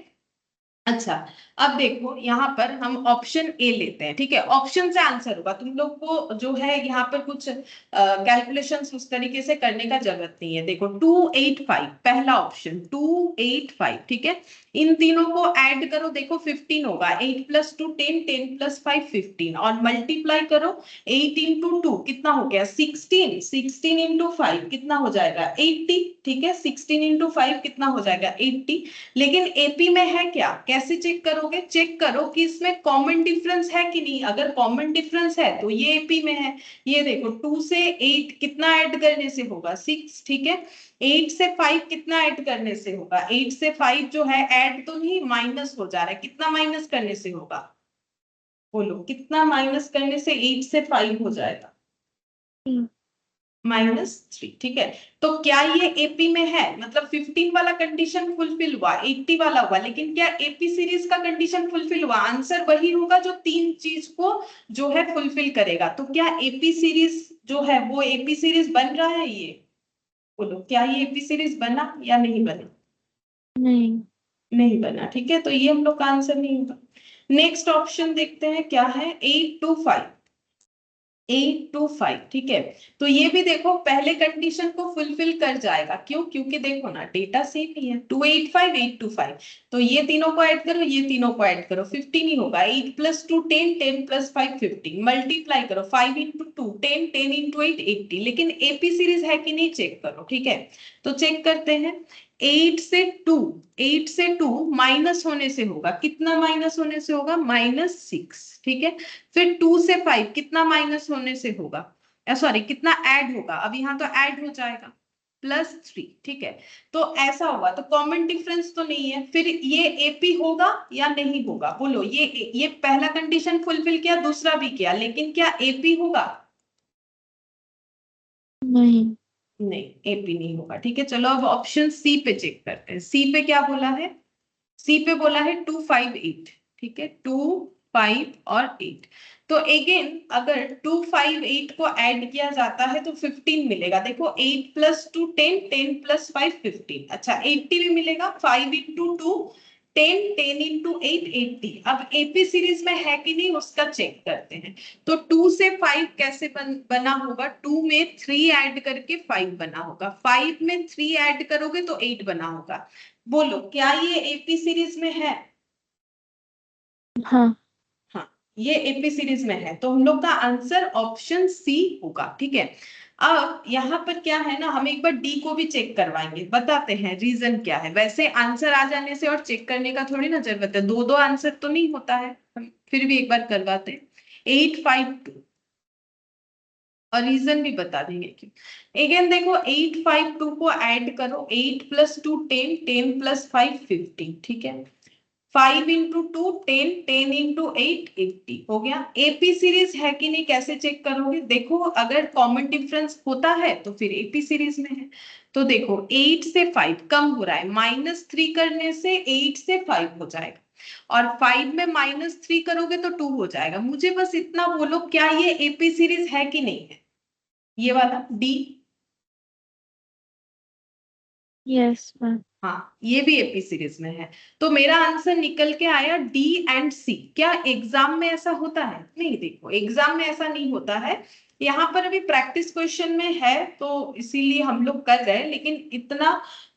अच्छा, अब देखो यहाँ पर हम ऑप्शन ए लेते हैं, ठीक है। ऑप्शन से आंसर होगा, तुम लोग को जो है यहाँ पर कुछ कैलकुलेशंस उस तरीके से करने का जरूरत नहीं है। देखो 285 पहला ऑप्शन, 285, ठीक है। इन तीनों को ऐड करो, देखो 15 होगा, 8 प्लस 2 10, 10 प्लस 5 15, और मल्टीप्लाई करो 8 इंटू 2 कितना हो गया? 16, 16 इंटू 5 कितना हो जाएगा? 80, ठीक है। 16 इंटू 5 कितना हो जाएगा? 80। लेकिन एपी में है क्या? कैसे चेक करोगे? चेक करो कि इसमें कॉमन डिफरेंस है कि नहीं। अगर कॉमन डिफरेंस है तो ये एपी में है। ये देखो 2 से 8 कितना ऐड करने से होगा? 6, ठीक है। 8 से 5 कितना ऐड करने से होगा? 8 से 5 जो है ऐड तो नहीं, माइनस हो जा रहा है। कितना माइनस करने से होगा? बोलो कितना माइनस करने से 8 से 5 हो जाएगा? -3, ठीक है। तो क्या ये एपी में है? मतलब 15 वाला कंडीशन फुलफिल हुआ, 80 वाला हुआ, लेकिन क्या एपी सीरीज का कंडीशन फुलफिल हुआ? आंसर वही होगा जो 3 चीज को जो है फुलफिल करेगा। तो क्या एपी सीरीज जो है वो एपी सीरीज बन रहा है? ये बोलो क्या ये एपी सीरीज बना या नहीं बना? नहीं। नहीं बना, ठीक है। तो ये हम लोग का आंसर नहीं होगा। नेक्स्ट ऑप्शन देखते हैं क्या है, 825, 825, ठीक है। तो ये भी देखो पहले कंडीशन को फुलफिल कर जाएगा। क्यों? क्योंकि देखो ना डेटा सेम ही है, 285 825। तो ये तीनों को ऐड करो, ये तीनों को ऐड करो, 15 ही होगा। 8 प्लस 2 10, 10 प्लस 5 15, मल्टीप्लाई करो 5 इंटू 2 10, 10 इंटू 8 80। लेकिन एपी सीरीज है कि नहीं चेक करो, ठीक है। तो चेक करते हैं। 8 से 2, 8 से 2 माइनस होने से होगा, कितना माइनस होने से होगा? -6, ठीक है। फिर 2 से 5 कितना माइनस होने से होगा? सॉरी कितना ऐड होगा? अब यहाँ तो ऐड हो जाएगा, +3, ठीक है। तो ऐसा होगा, तो कॉमन डिफरेंस तो नहीं है। फिर ये एपी होगा या नहीं होगा? बोलो ये पहला कंडीशन फुलफिल किया, दूसरा भी किया, लेकिन क्या एपी होगा? नहीं। नहीं, एपी नहीं होगा, ठीक है। चलो अब ऑप्शन सी पे चेक करते हैं। सी पे क्या बोला है? सी पे बोला है 258, ठीक है, 2 5 और 8। तो अगेन अगर 258 को ऐड किया जाता है तो 15 मिलेगा। देखो 8 प्लस 2 10, 10 प्लस 5 15। अच्छा 80 भी मिलेगा, 5 इंटू 2 10, 10 इंटू 8 80। अब एपी सीरीज में है कि नहीं उसका चेक करते हैं। तो 2 से 5 कैसे बना होगा? 2 में 3 ऐड करके 5 बना होगा, 5 में 3 ऐड करोगे तो 8 बना होगा। बोलो क्या ये एपी सीरीज में है? हाँ। हाँ, ये एपी सीरीज में है, तो हम लोग का आंसर ऑप्शन सी होगा, ठीक है। अब यहाँ पर क्या है ना, हम एक बार डी को भी चेक करवाएंगे, बताते हैं रीजन क्या है। वैसे आंसर आ जाने से और चेक करने का थोड़ी ना जरूरत है, दो दो आंसर तो नहीं होता है, हम फिर भी एक बार करवाते हैं। 852, और रीजन भी बता देंगे क्यों। अगेन देखो 852 को ऐड करो, 8 प्लस 2 10, 10 प्लस 5 15, ठीक है। 5 इंटू 2 10, 10 इंटू 8 80 हो गया। एपी सीरीज है कि नहीं कैसे चेक करोगे? देखो अगर कॉमन डिफरेंस होता है तो फिर एपी सीरीज में है। तो देखो 8 से 5 कम हो रहा है, -3 करने से 8 से 5 हो जाएगा, और 5 में -3 करोगे तो 2 हो जाएगा। मुझे बस इतना बोलो क्या ये एपी सीरीज है कि नहीं है, ये वाला डी? Yes ma'am. हाँ ये भी एपी सीरीज में है। तो मेरा आंसर निकल के आया डी एंड सी। क्या एग्जाम में ऐसा होता है? नहीं, देखो एग्जाम में ऐसा नहीं होता है। यहाँ पर अभी प्रैक्टिस क्वेश्चन में है तो इसीलिए हम लोग कर रहे हैं, लेकिन इतना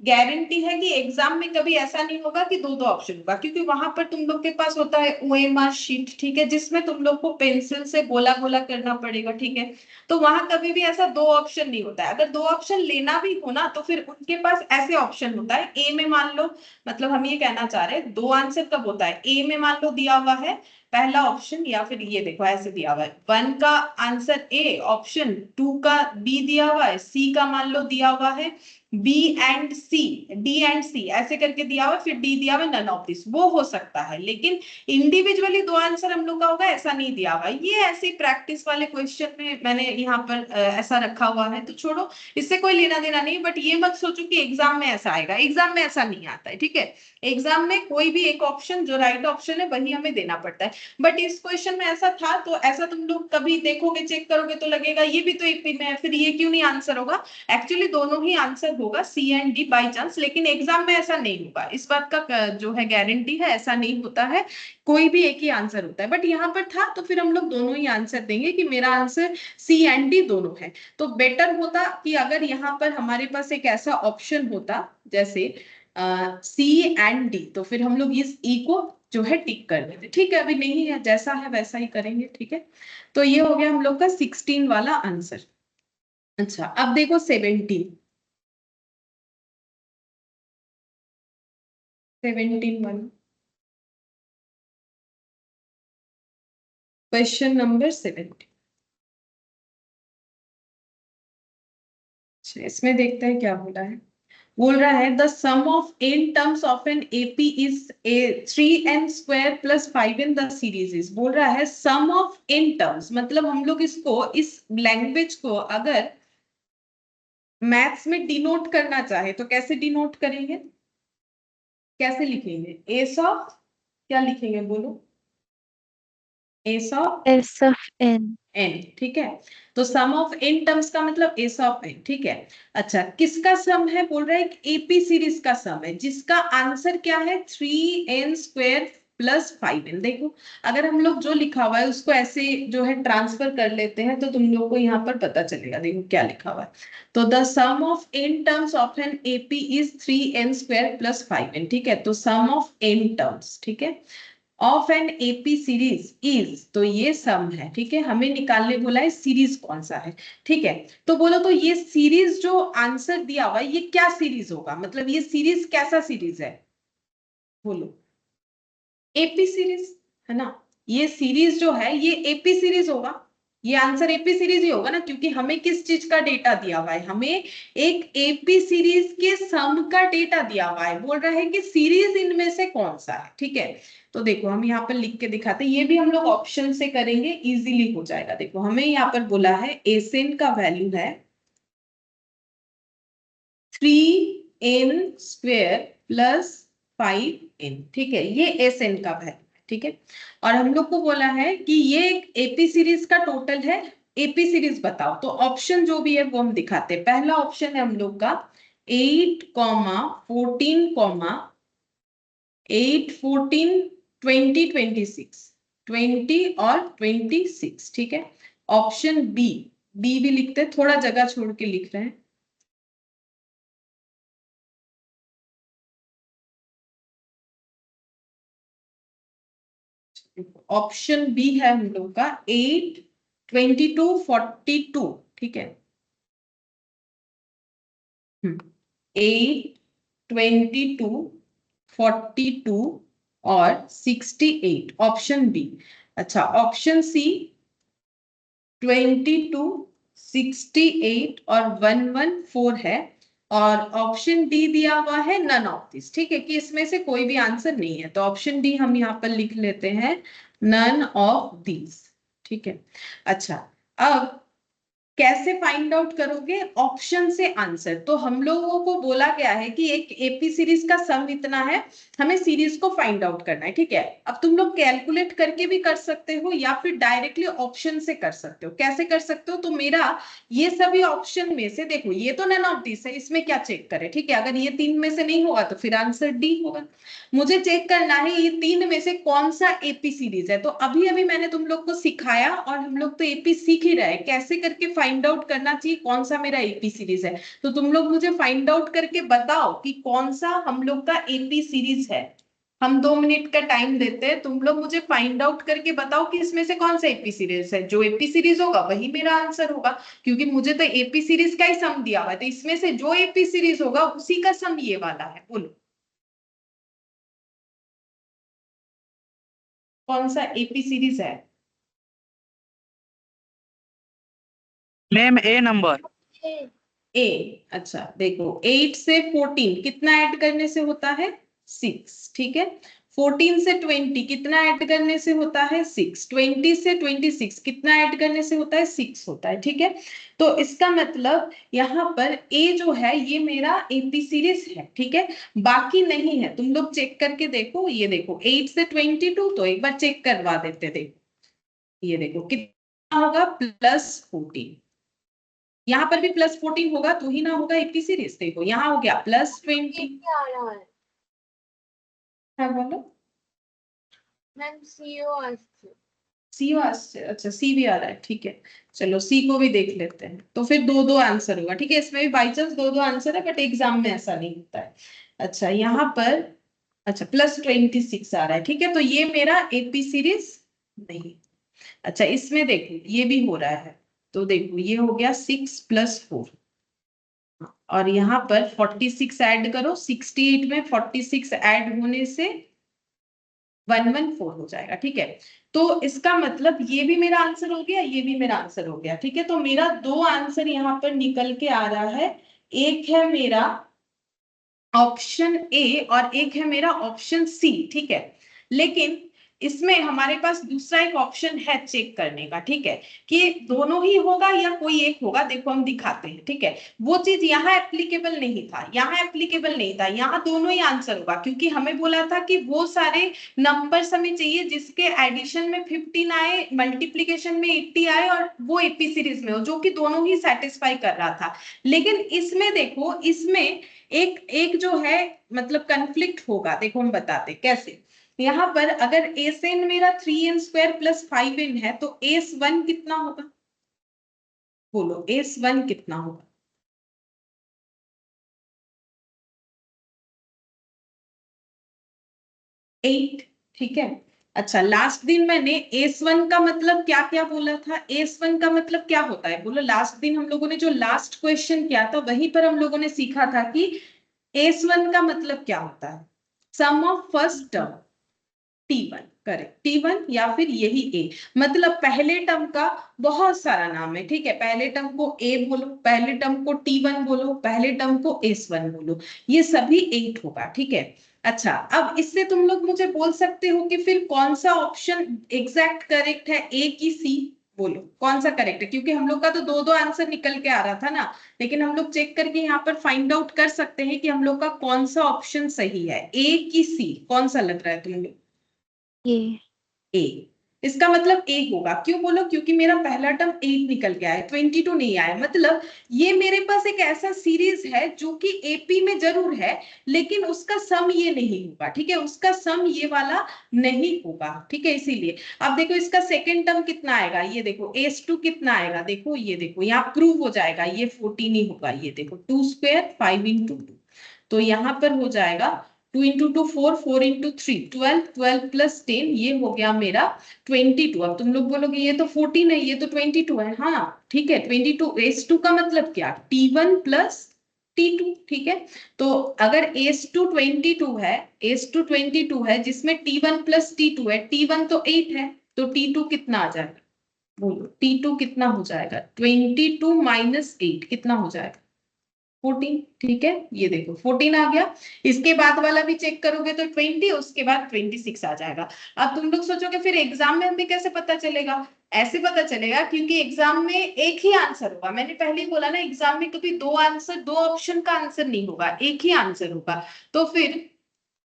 गारंटी है कि एग्जाम में कभी ऐसा नहीं होगा कि दो दो ऑप्शन होगा, क्योंकि वहां पर तुम लोग के पास होता है ओएमआर शीट, ठीक है, जिसमें तुम लोग को पेंसिल से गोला गोला करना पड़ेगा, ठीक है। तो वहां कभी भी ऐसा दो ऑप्शन नहीं होता है। अगर दो ऑप्शन लेना भी हो ना तो फिर उनके पास ऐसे ऑप्शन होता है, ए में मान लो, मतलब हम ये कहना चाह रहे हैं दो आंसर कब होता है, ए में मान लो दिया हुआ है पहला ऑप्शन, या फिर ये देखो ऐसे दिया हुआ है 1 का आंसर ए, ऑप्शन 2 का बी दिया हुआ है, सी का मान लो दिया हुआ है B and C, D and C ऐसे करके दिया हुआ है, फिर डी दिया हुआ है नन ऑफ दिस, वो हो सकता है। लेकिन इंडिविजुअली दो आंसर हम लोग का होगा ऐसा नहीं दिया हुआ। ये ऐसे प्रैक्टिस वाले क्वेश्चन में मैंने यहाँ पर ऐसा रखा हुआ है, तो छोड़ो, इससे कोई लेना देना नहीं। बट ये मत सोचो कि एग्जाम में ऐसा आएगा, एग्जाम में ऐसा नहीं आता है, ठीक है। एग्जाम में कोई भी एक ऑप्शन जो राइट ऑप्शन है वही हमें देना पड़ता है। बट इस क्वेश्चन में ऐसा था, तो ऐसा तुम लोग कभी देखोगे चेक करोगे तो लगेगा ये भी तो एपी में है, फिर ये क्यों नहीं आंसर होगा? एक्चुअली दोनों ही आंसर होगा, सी एंड डी बाई चांस, लेकिन एग्जाम में ऐसा नहीं होगा। इस बात का जो है गारंटी है, ऐसा नहीं होता है, कोई भी एक ही आंसर होता है। बट यहाँ पर था तो फिर हम लोग दोनों ही आंसर देंगे कि मेरा आंसर सी एंड डी दोनों है। तो बेटर होता कि अगर यहाँ पर हमारे पास एक ऐसा ऑप्शन होता जैसे सी एंड डी, तो फिर हम लोग इस ई को जो है टिक कर देते, ठीक है। अभी नहीं है, जैसा है वैसा ही करेंगे, ठीक है। तो ये हो गया हम लोग का 16 वाला आंसर। अच्छा अब देखो 17 वाला क्वेश्चन नंबर 17। इसमें देखते हैं क्या बोला है। बोल रहा है the sum of n terms of an AP is a 3n square plus 5n the series is. बोल रहा है सम ऑफ n टर्म्स, मतलब हम लोग इसको, इस लैंग्वेज को अगर मैथ्स में डिनोट करना चाहे तो कैसे डिनोट करेंगे, कैसे लिखेंगे? एस ऑफ, क्या लिखेंगे बोलो? S of S of n. N, ठीक है। तो सम ऑफ एन टर्म्स का मतलब एस ऑफ एन, ठीक है। अच्छा किसका सम है? बोल रहा है एपी सीरीज का सम है, जिसका आंसर क्या है 3n स्क्वायर प्लस 5n। देखो अगर हम लोग जो लिखा हुआ है उसको ऐसे जो है ट्रांसफर कर लेते हैं तो तुम लोग को यहाँ पर पता चलेगा। देखो क्या लिखा हुआ है, तो the sum of n terms of an AP is 3n square plus 5n, ठीक है। तो सम ऑफ एन टर्म्स, ठीक है, of an AP series is, तो ये सम है, ठीक है। हमें निकालने बोला है सीरीज कौन सा है, ठीक है। तो बोलो तो ये सीरीज जो आंसर दिया हुआ है ये क्या सीरीज होगा, मतलब ये सीरीज कैसा सीरीज है? बोलो। एपी सीरीज है ना, ये सीरीज जो है ये एपी सीरीज होगा। ये आंसर एपी सीरीज ही होगा ना, क्योंकि हमें किस चीज का डेटा दिया हुआ है, हमें एक एपी सीरीज के सम का डेटा दिया हुआ है। बोल रहा है कि सीरीज इनमें से कौन सा है, ठीक है। तो देखो हम यहाँ पर लिख के दिखाते हैं, ये भी हम लोग ऑप्शन से करेंगे, इजीली हो जाएगा। देखो हमें यहाँ पर बोला है एसएन का वैल्यू है 3n स्क्वेयर प्लस 5n, ठीक है, ये एसएन का वैल्यू है, ठीक है। और हम लोग को बोला है कि ये एक एपी सीरीज का टोटल है, एपी सीरीज बताओ। तो ऑप्शन जो भी है वो हम दिखाते हैं। पहला ऑप्शन है हम लोग का 8, 14, 8, 14, 20, 26, 20 और 26, ठीक है। ऑप्शन बी, बी भी लिखते हैं, थोड़ा जगह छोड़ के लिख रहे हैं। ऑप्शन बी है हम लोग का 8, 22, 42, ठीक है। 8, 22, 42 और 68, ऑप्शन बी। अच्छा ऑप्शन सी 22, 68 और 114 है, और ऑप्शन डी दिया हुआ है नन ऑफ दिस, ठीक है, कि इसमें से कोई भी आंसर नहीं है, तो ऑप्शन डी हम यहाँ पर लिख लेते हैं, नन ऑफ दिस, ठीक है। अच्छा, अब कैसे फाइंड आउट करोगे? ऑप्शन से आंसर। तो हम लोगों को बोला गया है कि एक एपी सीरीज का सम इतना है, हमें सीरीज को फाइंड आउट करना है, ठीक है। अब तुम लोग कैलकुलेट करके भी कर सकते हो या फिर डायरेक्टली ऑप्शन से कर सकते हो। कैसे कर सकते हो? तो मेरा ये सभी ऑप्शन में से देखो, ये तो नन ऑफ दिस है, इसमें क्या चेक करें, ठीक है। अगर ये तीन में से नहीं होगा तो फिर आंसर डी होगा। मुझे चेक करना है ये तीन में से कौन सा एपी सीरीज है। तो अभी अभी मैंने तुम लोग को सिखाया और हम लोग तो एपी सीख ही रहे हैं, कैसे करके फाइंड आउट करना चाहिए कौन सा मेरा एपी सीरीज है। तो तुम लोग मुझे फाइंड आउट करके बताओ कि कौन सा हम लोग का एपी सीरीज है। हम 2 मिनट का टाइम देते हैं, तुम लोग मुझे फाइंड आउट करके बताओ कि इसमें से कौन सा एपी सीरीज है। जो एपी सीरीज होगा वही मेरा आंसर होगा, क्योंकि मुझे तो एपी सीरीज का ही सम दिया हुआ है। तो इसमें से जो एपी सीरीज होगा उसी का सम ये वाला है। बोलो कौन सा एपी सीरीज है? मैम ए नंबर। ए। अच्छा देखो, 8 से 14 कितना ऐड करने से होता है? 6, ठीक है। 14 से 20 कितना ऐड करने से होता है? 6। 20 से 26 कितना ऐड करने से होता है? 6 होता है, ठीक है। तो इसका मतलब यहाँ पर ए जो है ये मेरा एपी सीरीज है, ठीक है। बाकी नहीं है, तुम लोग चेक करके देखो। ये देखो 8 से 22, तो एक बार चेक करवा देते। देखो ये देखो कितना होगा? +14। यहाँ पर भी +14 होगा तो ही ना होगा एपी सीरीज। देखो यहाँ हो गया +20। क्या आ रहा है? हाँ बोलो। मैम सीओ सी अच्छा सी भी आ रहा है, ठीक है। चलो सी को भी देख लेते हैं। तो फिर दो दो आंसर होगा, ठीक है। इसमें भी बाई चांस दो दो आंसर है, बट एग्जाम में ऐसा नहीं होता है। अच्छा यहाँ पर अच्छा +26 आ रहा है, ठीक है। तो ये मेरा एपी सीरीज नहीं। अच्छा इसमें देखो ये भी हो रहा है, तो देखो ये हो गया 6 + 4, और यहाँ पर 46 ऐड करो। 68 में 46 ऐड होने से 114 हो जाएगा, ठीक है। तो इसका मतलब ये भी मेरा आंसर हो गया, ये भी मेरा आंसर हो गया, ठीक है। तो मेरा दो आंसर यहाँ पर निकल के आ रहा है। एक है मेरा ऑप्शन ए और एक है मेरा ऑप्शन सी, ठीक है। लेकिन इसमें हमारे पास दूसरा एक ऑप्शन है चेक करने का, ठीक है, कि दोनों ही होगा या कोई एक होगा। देखो हम दिखाते हैं, ठीक है। वो चीज यहाँ एप्लीकेबल नहीं था, यहाँ एप्लीकेबल नहीं था, यहाँ दोनों ही आंसर होगा, क्योंकि हमें बोला था कि वो सारे नंबर्स हमें चाहिए जिसके एडिशन में 15 आए, मल्टीप्लीकेशन में 80 आए और वो एपी सीरीज में हो, जो कि दोनों ही सेटिस्फाई कर रहा था। लेकिन इसमें देखो, इसमें एक एक जो है मतलब कंफ्लिक्ट होगा। देखो हम बताते कैसे। यहाँ पर अगर एन मेरा 3n² + 5n है, तो S1 कितना होगा? बोलो S1 कितना होगा? 8, ठीक है। अच्छा लास्ट दिन मैंने S1 का मतलब क्या क्या बोला था? S1 का मतलब क्या होता है बोलो। लास्ट दिन हम लोगों ने जो लास्ट क्वेश्चन किया था वहीं पर हम लोगों ने सीखा था कि S1 का मतलब क्या होता है? Sum of first term T1, correct. T1 या फिर यही ए, मतलब पहले टर्म का बहुत सारा नाम है, ठीक है। पहले टर्म को ए बोलो, पहले टर्म को T1 बोलो, पहले टर्म को S1 बोलो, ये सभी 8 होगा, ठीक है। अच्छा अब इससे तुम लोग मुझे बोल सकते हो कि फिर कौन सा ऑप्शन एग्जैक्ट करेक्ट है, ए की सी? बोलो कौन सा करेक्ट है, क्योंकि हम लोग का तो दो दो आंसर निकल के आ रहा था ना। लेकिन हम लोग चेक करके यहाँ पर फाइंड आउट कर सकते हैं कि हम लोग का कौन सा ऑप्शन सही है, ए की सी, कौन सा लग रहा है तुम लोग? ये ए। इसका मतलब ए होगा। क्यों बोलो? क्योंकि मेरा पहला टर्म 8 निकल के आया, 22 नहीं आया। मतलब ये मेरे पास एक ऐसा सीरीज है जो कि एपी में जरूर है, लेकिन उसका सम ये नहीं होगा, ठीक है। उसका सम ये वाला नहीं होगा, ठीक है। इसीलिए अब देखो इसका सेकेंड टर्म कितना आएगा, ये देखो S2 कितना आएगा, देखो ये देखो यहाँ प्रूव हो जाएगा, ये 14 ही होगा। ये देखो 2² 5 × 2, तो यहाँ पर हो जाएगा 2 × 2 4, 4 × 3 12, 12 + 10, ये हो गया मेरा 22। अब तुम लोग बोलोगे ये तो 14 है, ये तो 22 है। हाँ ठीक है, 22। S2 का मतलब क्या? T1 + T2, ठीक है। तो अगर S2 22 है, S2 22 है जिसमें T1 + T2 है, T1 तो 8 है, तो T2 कितना आ जाएगा? बोलो T2 कितना हो जाएगा? 22 - 8 कितना हो जाएगा? 14, ठीक है, ये देखो 14 आ गया। इसके बाद वाला भी चेक करोगे तो 20, उसके बाद 26 आ जाएगा। अब तुम लोग सोचोगे फिर एग्जाम में हमें कैसे पता चलेगा? ऐसे पता चलेगा क्योंकि एग्जाम में एक ही आंसर होगा। मैंने पहले ही बोला ना, एग्जाम में कभी दो आंसर, दो ऑप्शन का आंसर नहीं होगा, एक ही आंसर होगा। तो फिर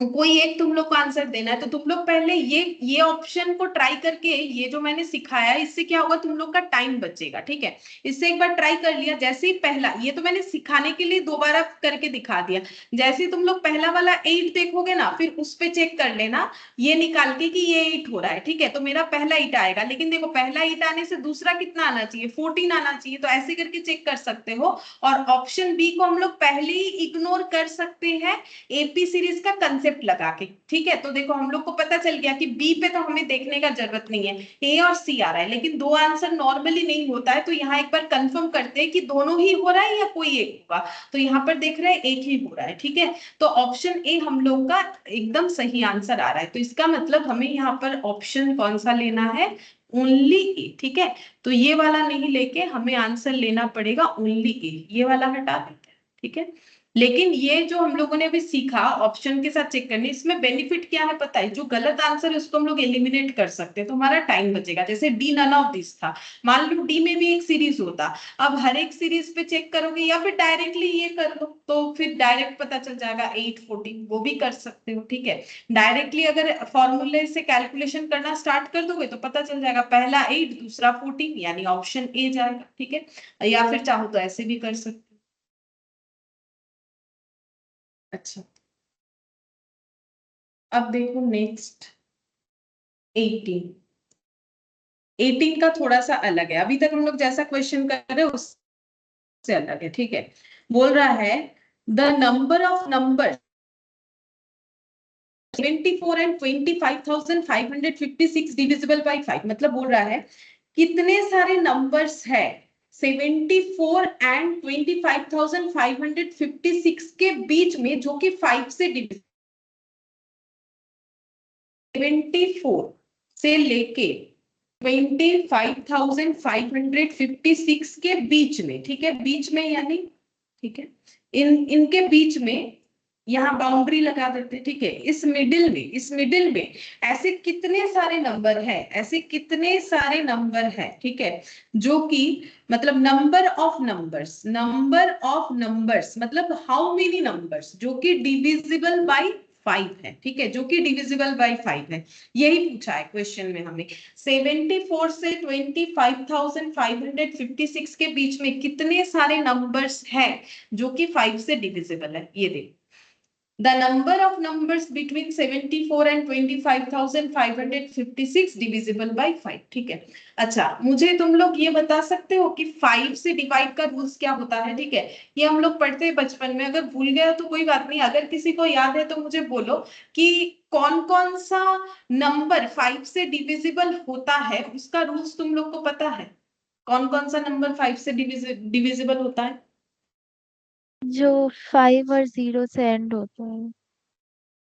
कोई एक तुम लोग को आंसर देना है, तो तुम लोग पहले ये ऑप्शन को ट्राई करके, ये जो मैंने सिखाया इससे क्या होगा, तुम लोग का टाइम बचेगा, ठीक है। इससे एक बार ट्राई कर लिया, जैसे ही पहला, ये तो मैंने सिखाने के लिए दोबारा करके दिखा दिया। जैसे ही तुम लोग पहला वाला 8 देखोगे ना, फिर उस पे चेक कर लेना, ये निकाल के कि ये 8 हो रहा है, ठीक है। तो मेरा पहला 8 आएगा, लेकिन देखो पहला 8 आने से दूसरा कितना आना चाहिए, 14 आना चाहिए। तो ऐसे करके चेक कर सकते हो। और ऑप्शन बी को हम लोग पहले ही इग्नोर कर सकते हैं एपी सीरीज का कंसेप्ट लगा के, ठीक है। तो देखो हम लोग को पता चल गया कि बी पे तो हमें देखने का जरूरत नहीं है, ए और सी आ रहा है, लेकिन दो आंसर नॉर्मली नहीं होता है। तो यहाँ एक बार कंफर्म करते हैं कि दोनों ही हो रहा है या कोई एक होगा। तो यहाँ पर देख रहे हैं एक ही हो रहा है, ठीक है। तो ऑप्शन ए हम लोग का एकदम सही आंसर आ रहा है। तो इसका मतलब हमें यहाँ पर ऑप्शन कौन सा लेना है, ओनली ए, ठीक है। तो ये वाला नहीं लेके हमें आंसर लेना पड़ेगा ओनली ए, ये वाला हटा देते हैं, ठीक है। लेकिन ये जो हम लोगों ने अभी सीखा ऑप्शन के साथ चेक करने, इसमें बेनिफिट क्या है पता है, जो गलत आंसर है उसको हम लोग एलिमिनेट कर सकते हैं, तो हमारा टाइम बचेगा। जैसे डी नन ऑफ दिस था, मान लो डी में भी एक सीरीज होता, अब हर एक सीरीज पे चेक करोगे या फिर डायरेक्टली ये कर लो, तो फिर डायरेक्ट पता चल जाएगा 8 14, वो भी कर सकते हो, ठीक है। डायरेक्टली अगर फॉर्मूले से कैलकुलेशन करना स्टार्ट कर दोगे तो पता चल जाएगा पहला 8 दूसरा 14, यानी ऑप्शन ए जाएगा, ठीक है। या फिर चाहो तो ऐसे भी कर सकते हो। अच्छा, अब देखो नेक्स्ट 18। 18 का थोड़ा सा अलग है, अभी तक हम लोग जैसा क्वेश्चन कर रहे हैं उससे अलग है, ठीक है। बोल रहा है the number of number 74 and 25,556 divisible by 5, मतलब बोल रहा है कितने सारे नंबर्स है 74 एंड 25,556 के बीच में जो कि 5 से डिविजिबल, 74 से लेके 25,556 के बीच में, ठीक है, बीच में यानी, ठीक है, इनके बीच में यहाँ बाउंड्री लगा देते, ठीक है। इस मिडिल में ऐसे कितने सारे नंबर है, ऐसे कितने सारे नंबर है, ठीक है, जो कि मतलब नंबर ऑफ नंबर्स मतलब हाउ मेनी नंबर्स जो कि डिविजिबल बाई 5 है, ठीक है, जो कि डिविजिबल बाई 5 है। यही पूछा है क्वेश्चन में हमें, 74 से 25,556 के बीच में कितने सारे नंबर्स हैं जो कि 5 से डिविजिबल है, ये देखो। The number of numbers between 74 and 25,556 divisible by 5, ठीक है। अच्छा, मुझे तुम लोग ये बता सकते हो कि 5 से डिवाइड का रूल्स क्या होता है, ठीक है। ये हम लोग पढ़ते हैं बचपन में, अगर भूल गया तो कोई बात नहीं, अगर किसी को याद है तो मुझे बोलो कि कौन कौन सा नंबर 5 से डिविजिबल होता है, उसका रूल्स तुम लोग को पता है? कौन कौन सा नंबर 5 से डिविजिबल होता है? जो 5 और 0 से एंड होता है।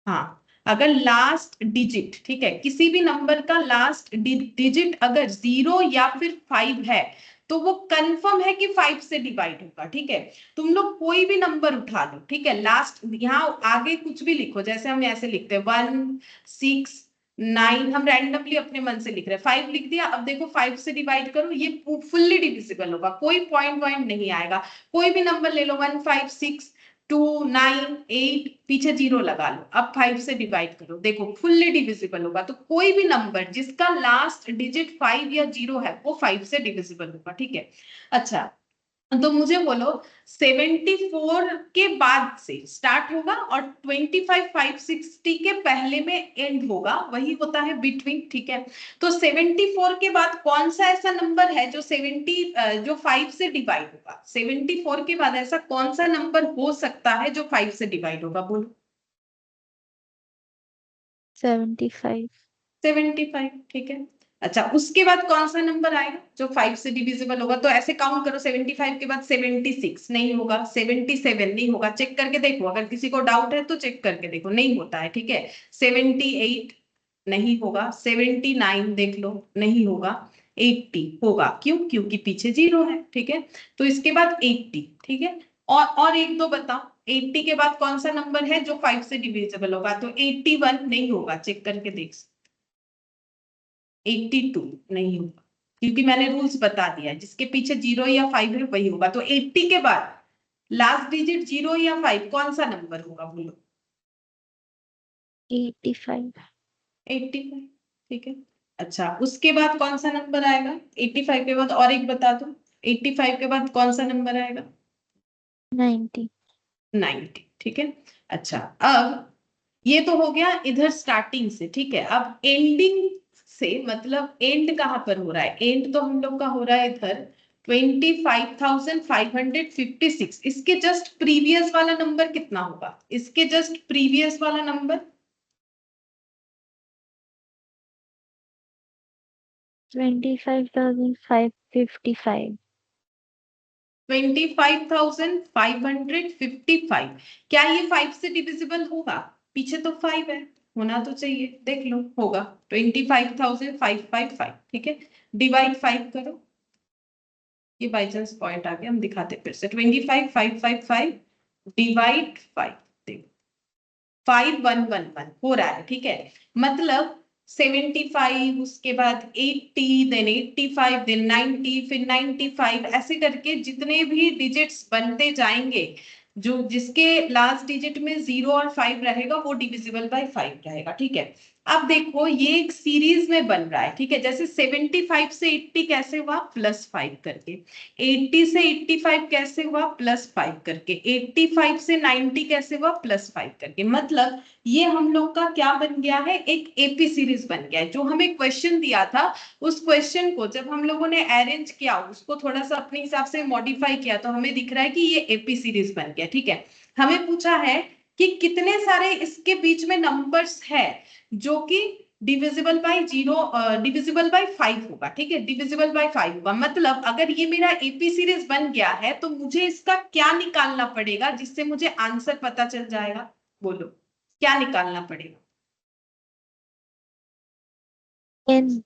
हाँ, अगर लास्ट डिजिट, ठीक है, किसी भी नंबर का लास्ट डिजिट अगर 0 या फिर 5 है तो वो कंफर्म है कि 5 से डिवाइड होगा, ठीक है। तुम लोग कोई भी नंबर उठा लो, ठीक है, लास्ट यहाँ आगे कुछ भी लिखो, जैसे हम ऐसे लिखते हैं 1 6 9, हम रैंडमली अपने मन से लिख रहे हैं, 5 लिख दिया। अब देखो 5 से डिवाइड करो, ये फुल्ली डिविजिबल होगा, कोई पॉइंट नहीं आएगा। कोई भी नंबर ले लो, 1 5 6 2 9 8, पीछे 0 लगा लो, अब 5 से डिवाइड करो, देखो फुल्ली डिविजिबल होगा। तो कोई भी नंबर जिसका लास्ट डिजिट 5 या 0 है वो 5 से डिविजिबल होगा, ठीक है। अच्छा, तो मुझे बोलो 74 के बाद से स्टार्ट होगा और 25,560 के पहले में एंड होगा, वही होता है बिटवीन, ठीक है। तो 74 के बाद कौन सा ऐसा नंबर है जो 5 से डिवाइड होगा? 74 के बाद ऐसा कौन सा नंबर हो सकता है जो 5 से डिवाइड होगा, बोलो। 75। 75, ठीक है। अच्छा, उसके बाद कौन सा नंबर आएगा जो 5 से डिविजिबल होगा? तो ऐसे काउंट करो, 75 के बाद 76 नहीं होगा, 77 नहीं होगा, चेक करके देखो, अगर किसी को डाउट है तो चेक करके देखो, नहीं होता है, ठीक है। 78 नहीं होगा, 79 देख लो, नहीं होगा, 80 होगा, क्यों? क्योंकि पीछे 0 है, ठीक है। तो इसके बाद 80, ठीक है। और एक दो बताओ, 80 के बाद कौन सा नंबर है जो 5 से डिविजिबल होगा? तो 81 नहीं होगा, चेक करके देख। 82 नहीं होगा, क्योंकि मैंने रूल्स बता दिया है, जिसके पीछे 0 या 5 है वही होगा। तो 80 के बाद लास्ट डिजिट 0 या 5 कौन सा नंबर होगा बोलो? 85। 85, ठीक है। अच्छा, उसके बाद कौन सा नंबर आएगा 85 के बाद? और एक बता दो, 85 के बाद कौन सा नंबर आएगा? 90। 90, ठीक है। अच्छा, अब ये तो हो गया इधर स्टार्टिंग से, ठीक है। अब एंडिंग से मतलब एंड कहाँ पर हो रहा है? एंड तो हम लोग का हो रहा है इधर 25,556। इसके जस्ट प्रीवियस वाला नंबर कितना होगा? इसके जस्ट प्रीवियस वाला नंबर 25,555। 25,555। क्या ये 5 से डिविजिबल होगा? पीछे तो 5 है, होना तो चाहिए, देख लो होगा। 25,555, ठीक है। डिवाइड 5 करो, ये बाई चांस पॉइंट आ गया, हम दिखाते फिर से। 25,555 डिवाइड 5, देखो 5111 हो रहा है, ठीक है। मतलब 75, उसके बाद 80, देन 85, देन 90, फिर 95, ऐसे करके जितने भी डिजिट्स बनते जाएंगे, जो जिसके लास्ट डिजिट में 0 और 5 रहेगा वो डिविजिबल बाय 5 रहेगा, ठीक है। अब देखो ये एक सीरीज में बन रहा है, ठीक है। जैसे 75 से 80 कैसे हुआ? +5 करके। 80 से 85 कैसे हुआ? +5 करके। 85 से 90 कैसे हुआ? +5 करके। मतलब ये हम लोग का क्या बन गया है? एक एपी सीरीज बन गया है। जो हमें क्वेश्चन दिया था, उस क्वेश्चन को जब हम लोगों ने अरेंज किया, उसको थोड़ा सा अपने हिसाब से मॉडिफाई किया, तो हमें दिख रहा है कि ये एपी सीरीज बन गया, ठीक है। हमें पूछा है कि कितने सारे इसके बीच में नंबर्स है जो कि डिविजिबल बाय 0, डिविजिबल बाय 5 होगा, ठीक है। डिविजिबल बाय 5 होगा, मतलब अगर ये मेरा एपी सीरीज बन गया है तो मुझे इसका क्या निकालना पड़ेगा जिससे मुझे आंसर पता चल जाएगा? बोलो, क्या निकालना पड़ेगा? n।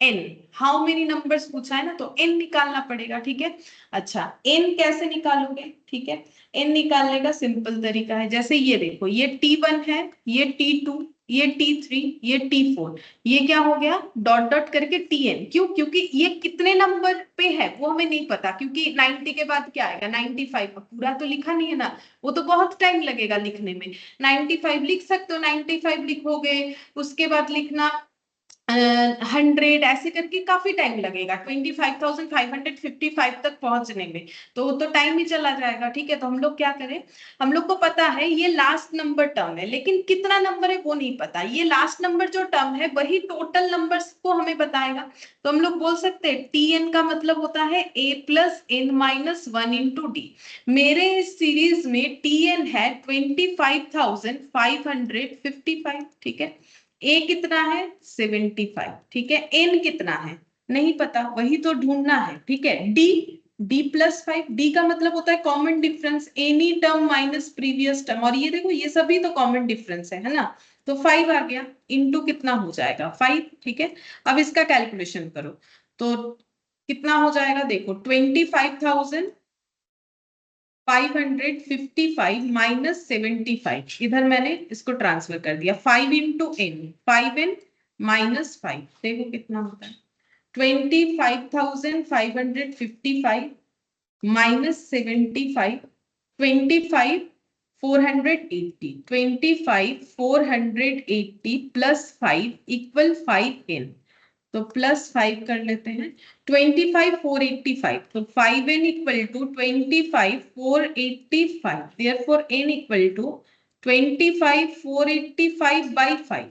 n। How many numbers पूछा है ना, तो n निकालना पड़ेगा, ठीक है। अच्छा, n कैसे निकालोगे? ठीक है, n निकालने का सिंपल तरीका है, जैसे ये देखो, ये t1 है, ये t2, ये t3, ये t4, ये क्या हो गया? डॉट डॉट करके tn। क्यों? क्योंकि ये कितने नंबर पे है वो हमें नहीं पता, क्योंकि 90 के बाद क्या आएगा? 95। पूरा तो लिखा नहीं है ना, वो तो बहुत टाइम लगेगा लिखने में। 95 लिख सकते हो, 95 लिखोगे, उसके बाद लिखना 100, ऐसे करके काफी टाइम लगेगा 25,555 तक पहुंचने में, तो टाइम ही चला जाएगा, ठीक है। तो हम लोग क्या करें, हम लोग को पता है ये लास्ट नंबर टर्म है, लेकिन कितना नंबर है वो नहीं पता। ये लास्ट नंबर जो टर्म है वही टोटल नंबर्स को हमें बताएगा। तो हम लोग बोल सकते हैं tn का मतलब होता है a + n-1 × d। मेरे इस सीरीज में tn है 25,555, ठीक है। ए कितना है? 75, ठीक है। एन कितना है? नहीं पता, वही तो ढूंढना है, ठीक है। डी +5, डी का मतलब होता है common difference, any term minus previous term, और ये देखो ये सभी तो कॉमन डिफरेंस है ना। तो 5 आ गया, इनटू कितना हो जाएगा? 5, ठीक है। अब इसका कैलकुलेशन करो, तो कितना हो जाएगा? देखो 25,555 माइनस 75, इधर मैंने इसको ट्रांसफर कर दिया, 5 × n, 5n माइनस 5, देखो कितना होता है? 25,555 माइनस 75, 25,480, 25,480 +5 = 5n। तो +5 कर लेते हैं, 25,485, तो 5n = 25,485, therefore n = 25,485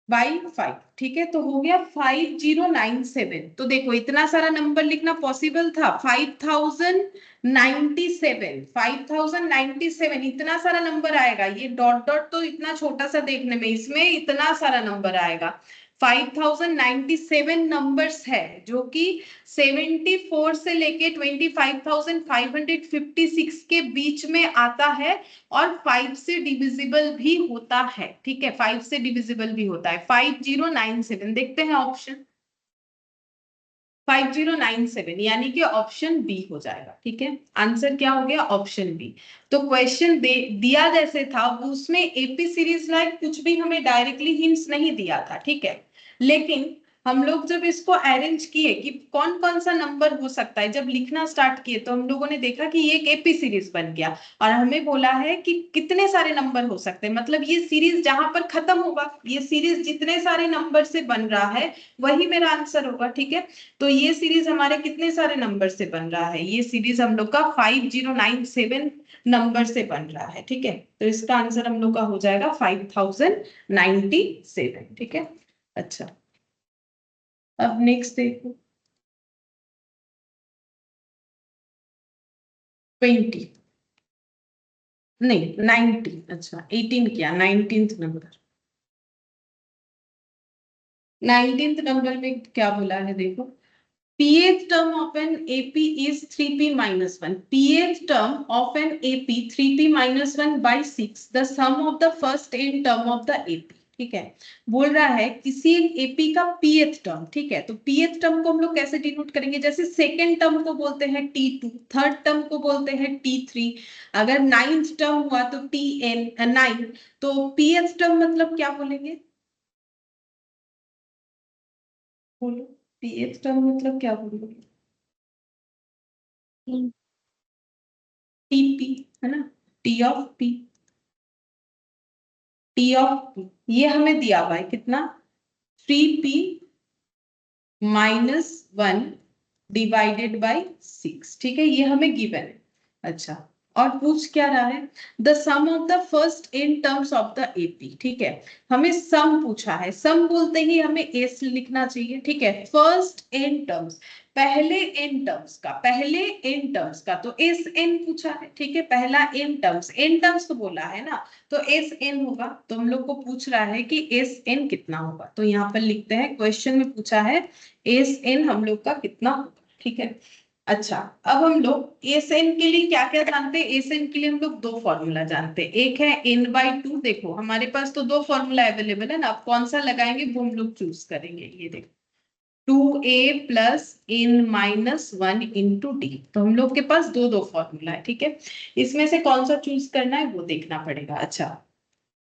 बाई 5, ठीक है। तो हो गया 5097। तो देखो इतना सारा नंबर लिखना पॉसिबल था? 5097, 5097 इतना सारा नंबर आएगा। ये डॉट डॉट तो इतना छोटा सा देखने में, इसमें इतना सारा नंबर आएगा। 5097 नंबर्स है जो कि 74 से लेके 25,556 के बीच में आता है, और 5 से डिविजिबल भी होता है, ठीक है। 5 से डिविजिबल भी होता है, 5097। देखते हैं ऑप्शन। 5097, यानी कि ऑप्शन बी हो जाएगा। ठीक है, आंसर क्या हो गया? Option B. तो क्वेश्चन दिया जैसे था उसमें एपी सीरीज लाइक कुछ भी हमें डायरेक्टली हिंट्स नहीं दिया था। ठीक है, लेकिन हम लोग जब इसको अरेंज किए कि कौन कौन सा नंबर हो सकता है, जब लिखना स्टार्ट किए तो हम लोगों ने देखा कि ये एक एपी सीरीज बन गया और हमें बोला है कि कितने सारे नंबर हो सकते हैं, मतलब ये सीरीज जहां पर खत्म होगा, ये सीरीज जितने सारे नंबर से बन रहा है वही मेरा आंसर होगा। ठीक है, तो ये सीरीज हमारे कितने सारे नंबर से बन रहा है? ये सीरीज हम लोग का 5097 नंबर से बन रहा है। ठीक है, तो इसका आंसर हम लोग का हो जाएगा 5097। ठीक है, अच्छा अब नेक्स्ट देखो 20, नहीं 19, अच्छा 18 किया, 19th नंबर। 19th नंबर में क्या बोला है देखो, pth term of an AP is 3p minus 1. pth term of an AP 3p minus 1 by 6, the sum of the first n term of the AP. ठीक है, बोल रहा है किसी एक एपी का pth टर्म। ठीक है, तो pth टर्म को हम लोग कैसे डिनोट करेंगे? जैसे सेकेंड टर्म को बोलते हैं T2, थर्ड टर्म को बोलते हैं T3, अगर नाइन्थ टर्म हुआ तो Tn9, तो pth टर्म मतलब क्या बोलेंगे? बोलो, pth टर्म मतलब क्या बोलोगे? टीपी है ना, T of P, T of P ये हमें दिया हुआ है कितना? 3p minus 1 divided by 6। ठीक है, ये हमें गिवन है। अच्छा, और पूछ क्या रहा है? The sum of the first n terms of the AP. ठीक है, हमें सम पूछा है, सम बोलते ही हमें एस लिखना चाहिए। ठीक है, फर्स्ट इन टर्म्स, पहले एन टर्म्स का, पहले एन टर्म्स का, तो एस एन पूछा है। ठीक है, पहला एन टर्म्स तो बोला है ना, तो एस एन होगा। तो हम लोग को पूछ रहा है कि एस एन कितना होगा, तो यहाँ पर लिखते हैं, क्वेश्चन में पूछा है एस एन हम लोग का कितना होगा। ठीक है, अच्छा अब हम लोग एस एन के लिए क्या क्या जानते हैं? एस एन के लिए हम लोग दो फॉर्मूला जानते हैं, एक है n/2। देखो हमारे पास तो दो फॉर्मूला अवेलेबल है ना, अब कौन सा लगाएंगे वो हम लोग चूज करेंगे। ये देखो 2a plus n-1 into D, तो हम लोग के पास दो दो फॉर्मूला है। ठीक है, इसमें से कौन सा चूज करना है वो देखना पड़ेगा। अच्छा,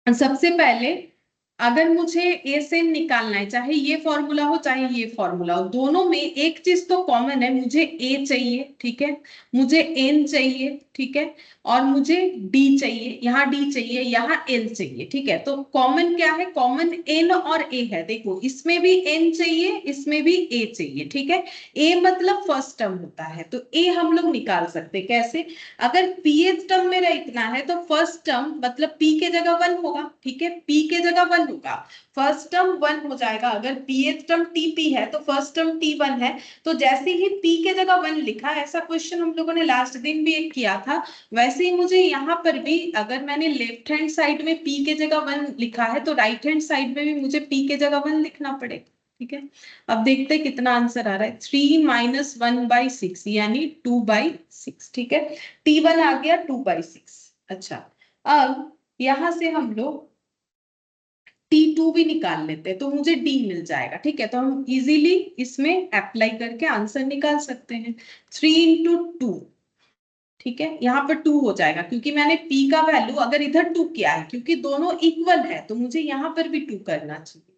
सबसे पहले अगर मुझे ए से निकालना है, चाहे ये फॉर्मूला हो चाहे ये फॉर्मूला हो, दोनों में एक चीज तो कॉमन है, मुझे ए चाहिए। ठीक है, मुझे एन चाहिए। ठीक है, और मुझे डी चाहिए, यहाँ डी चाहिए, यहाँ एल चाहिए। ठीक है, तो कॉमन क्या है? कॉमन एन और ए है। देखो इसमें भी एन चाहिए, इसमें भी ए चाहिए। ठीक है, ए मतलब फर्स्ट टर्म होता है, तो ए हम लोग निकाल सकते हैं कैसे? अगर पीएच टर्म मेरा इतना है तो फर्स्ट टर्म मतलब पी के जगह 1 होगा। ठीक है, पी के जगह 1 होगा, फर्स्ट टर्म 1 हो जाएगा। अगर पीएच टर्म टीपी है तो फर्स्ट टर्म T1 है, तो जैसे ही पी के जगह 1 लिखा, ऐसा क्वेश्चन हम लोगों ने लास्ट दिन भी एक किया था, वैसे ही मुझे यहाँ पर भी अगर मैंने लेफ्ट हैंड साइड में पी के जगह 1 लिखा है तो राइट हैंड साइड में भी मुझे पी के जगह 1 लिखना पड़ेगा। ठीक है, अब देखते हैं कितना आंसर आ रहा है। 3 माइनस 1/6 यानी 2/6। ठीक है, T1 आ गया 2/6। अच्छा, अब यहां से हम लोग T2 भी निकाल लेते हैं तो मुझे D मिल जाएगा। ठीक है, तो हम इजीली इसमें अप्लाई करके आंसर निकाल सकते हैं। 3 इंटू 2, ठीक है, यहाँ पर 2 हो जाएगा क्योंकि मैंने P का वैल्यू अगर इधर 2 किया है, क्योंकि दोनों इक्वल है तो मुझे यहाँ पर भी 2 करना चाहिए।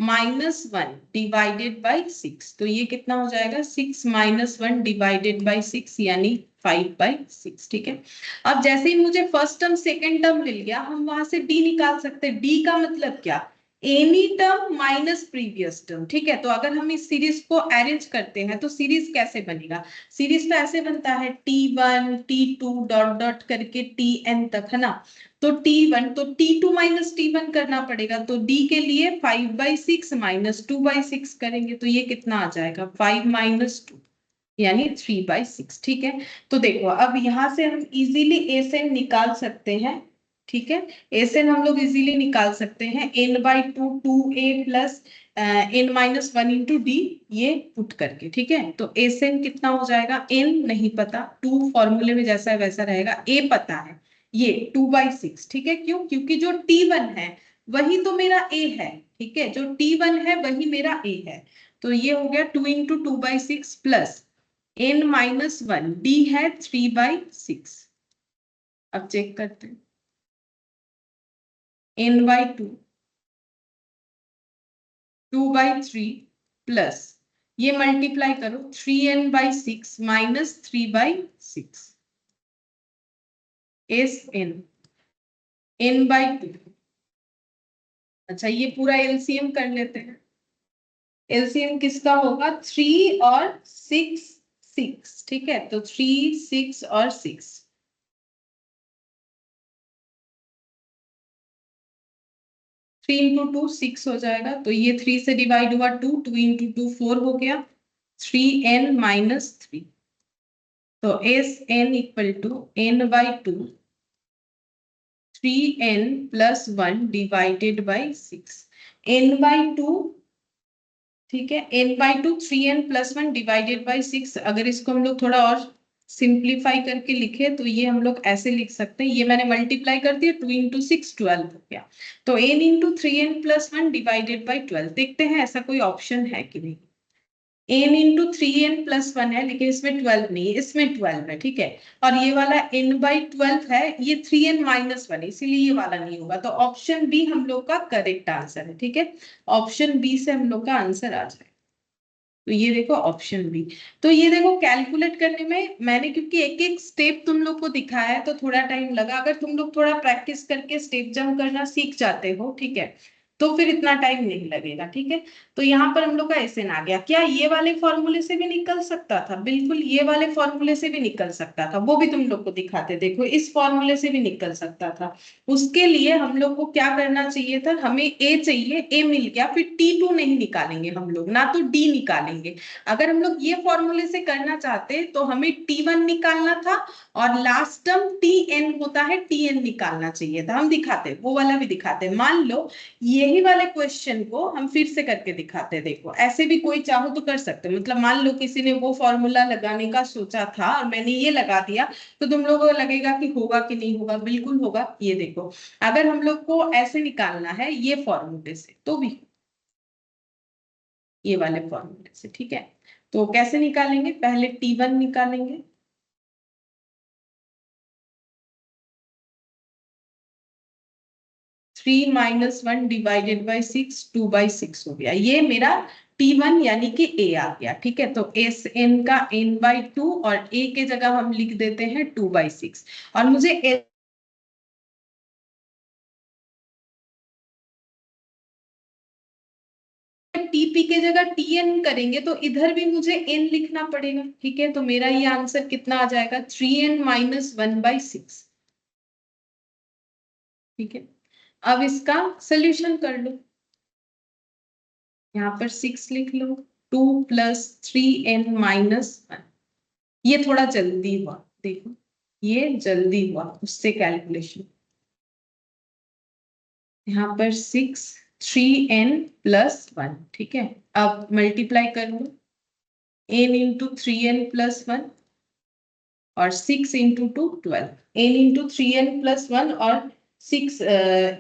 -1 डिवाइडेड बाई 6, तो ये कितना हो जाएगा? 6 - 1 डिवाइडेड बाई 6 यानी 5/6। ठीक है, अब जैसे ही मुझे फर्स्ट टर्म सेकेंड टर्म मिल गया, हम वहां से डी निकाल सकते हैं। डी का मतलब क्या? Any term minus previous term. ठीक है, तो अगर हम इस सीरीज को अरेंज करते हैं तो सीरीज कैसे बनेगा? सीरीज तो ऐसे बनता है T1 T2 डॉट डॉट करके Tn तक, है ना। तो T1 तो T2 माइनस T1 करना पड़ेगा, तो D के लिए 5/6 माइनस 2/6 करेंगे, तो ये कितना आ जाएगा? 5 - 2 यानी 3/6। ठीक है, तो देखो अब यहां से हम इजीली एसएन निकाल सकते हैं। ठीक है, एसएन हम लोग इजीली निकाल सकते हैं, n/2 2a plus n-1 into D, ये पुट करके। ठीक है, तो एसएन कितना हो जाएगा? n नहीं पता, 2 फॉर्मूले में जैसा है वैसा रहेगा, a पता है, ये 2/6। ठीक है, क्यों? क्योंकि जो T1 है वही तो मेरा a है। ठीक है, जो T1 है वही मेरा a है, तो ये हो गया 2 इंटू 2/6 प्लस n-1, d है 3/6। अब चेक करते हैं, n/2 2/3 प्लस ये मल्टीप्लाई करो 3n/6 माइनस 3/6 Sn n/2। अच्छा ये पूरा एलसीएम कर लेते हैं। एलसीएम किसका होगा, 3 और 6 6, ठीक है, तो 3 6 और 6, 3 इंटू 2 6 हो जाएगा, तो ये 3 से डिवाइड हुआ 2, 2 इंटू 2 4 हो गया, 3n-3, तो Sn equal to n/2 3n+1 divided by 6, n/2, ठीक है, n/2 3n+1 डिवाइडेड बाई 6। अगर इसको हम लोग थोड़ा और सिंप्लीफाई करके लिखे तो ये हम लोग ऐसे लिख सकते हैं, ये मैंने मल्टीप्लाई कर दिया, 2 इंटू 6 12 हो गया, तो n into 3n+1 divided by 12। देखते हैं ऐसा कोई ऑप्शन है कि नहीं। n इंटू 3n+1 है, लेकिन इसमें 12 नहीं है, इसमें 12 है, ठीक है, और ये वाला n/12 है, ये 3n-1 है, इसीलिए ये वाला नहीं होगा, तो ऑप्शन बी हम लोग का करेक्ट आंसर है, ठीक है, ऑप्शन बी से हम लोग का आंसर आ जाए। तो ये देखो ऑप्शन बी। तो ये देखो कैलकुलेट करने में मैंने क्योंकि एक एक स्टेप तुम लोग को दिखाया है तो थोड़ा टाइम लगा, अगर तुम लोग थोड़ा प्रैक्टिस करके स्टेप जंप करना सीख जाते हो, ठीक है, तो फिर इतना टाइम नहीं लगेगा, ठीक है। तो यहाँ पर हम लोग का एसएन आ गया, क्या ये वाले फॉर्मूले से भी निकल सकता था, बिल्कुल ये वाले फॉर्मूले से भी निकल सकता था, वो भी तुम लोग को दिखाते, देखो इस फॉर्मूले से भी निकल सकता था। उसके लिए हम लोग को क्या करना चाहिए था, हमें ए चाहिए, ए मिल गया, फिर T2 नहीं निकालेंगे हम लोग, ना तो डी निकालेंगे। अगर हम लोग ये फॉर्मूले से करना चाहते तो हमें T1 निकालना था और लास्ट टर्म Tn होता है, Tn निकालना चाहिए था, हम दिखाते, वो वाला भी दिखाते। मान लो यही वाले क्वेश्चन को हम फिर से करके दिखाते, देखो ऐसे भी कोई चाहो तो कर सकते, मतलब मान लो किसी ने वो फॉर्मूला लगाने का सोचा था और मैंने ये लगा दिया, तो तुम लोगों को लगेगा कि होगा कि नहीं होगा, बिल्कुल होगा। ये देखो अगर हम लोग को ऐसे निकालना है ये फॉर्मूले से तो भी, ये वाले फॉर्मूले से, ठीक है, तो कैसे निकालेंगे, पहले T1 निकालेंगे, (3 - 1 डिवाइडेड बाई 6 2/6 हो गया, ये मेरा T1 यानी कि A आ गया, ठीक है। तो Sn का n/2 और A के जगह हम लिख देते हैं 2/6, और मुझे टीपी के जगह Tn करेंगे तो इधर भी मुझे n लिखना पड़ेगा, ठीक है, तो मेरा ये आंसर कितना आ जाएगा, 3n-1/6, ठीक है। अब इसका सोल्यूशन कर लो, यहाँ पर 6 लिख लो, 2 + 3n-1, ये थोड़ा जल्दी हुआ, देखो ये जल्दी हुआ उससे कैलकुलेशन, यहाँ पर 6 3n+1, ठीक है। अब मल्टीप्लाई कर लो, n इंटू 3n+1 और 6 इंटू 2 12, n इंटू 3n+1 और 6,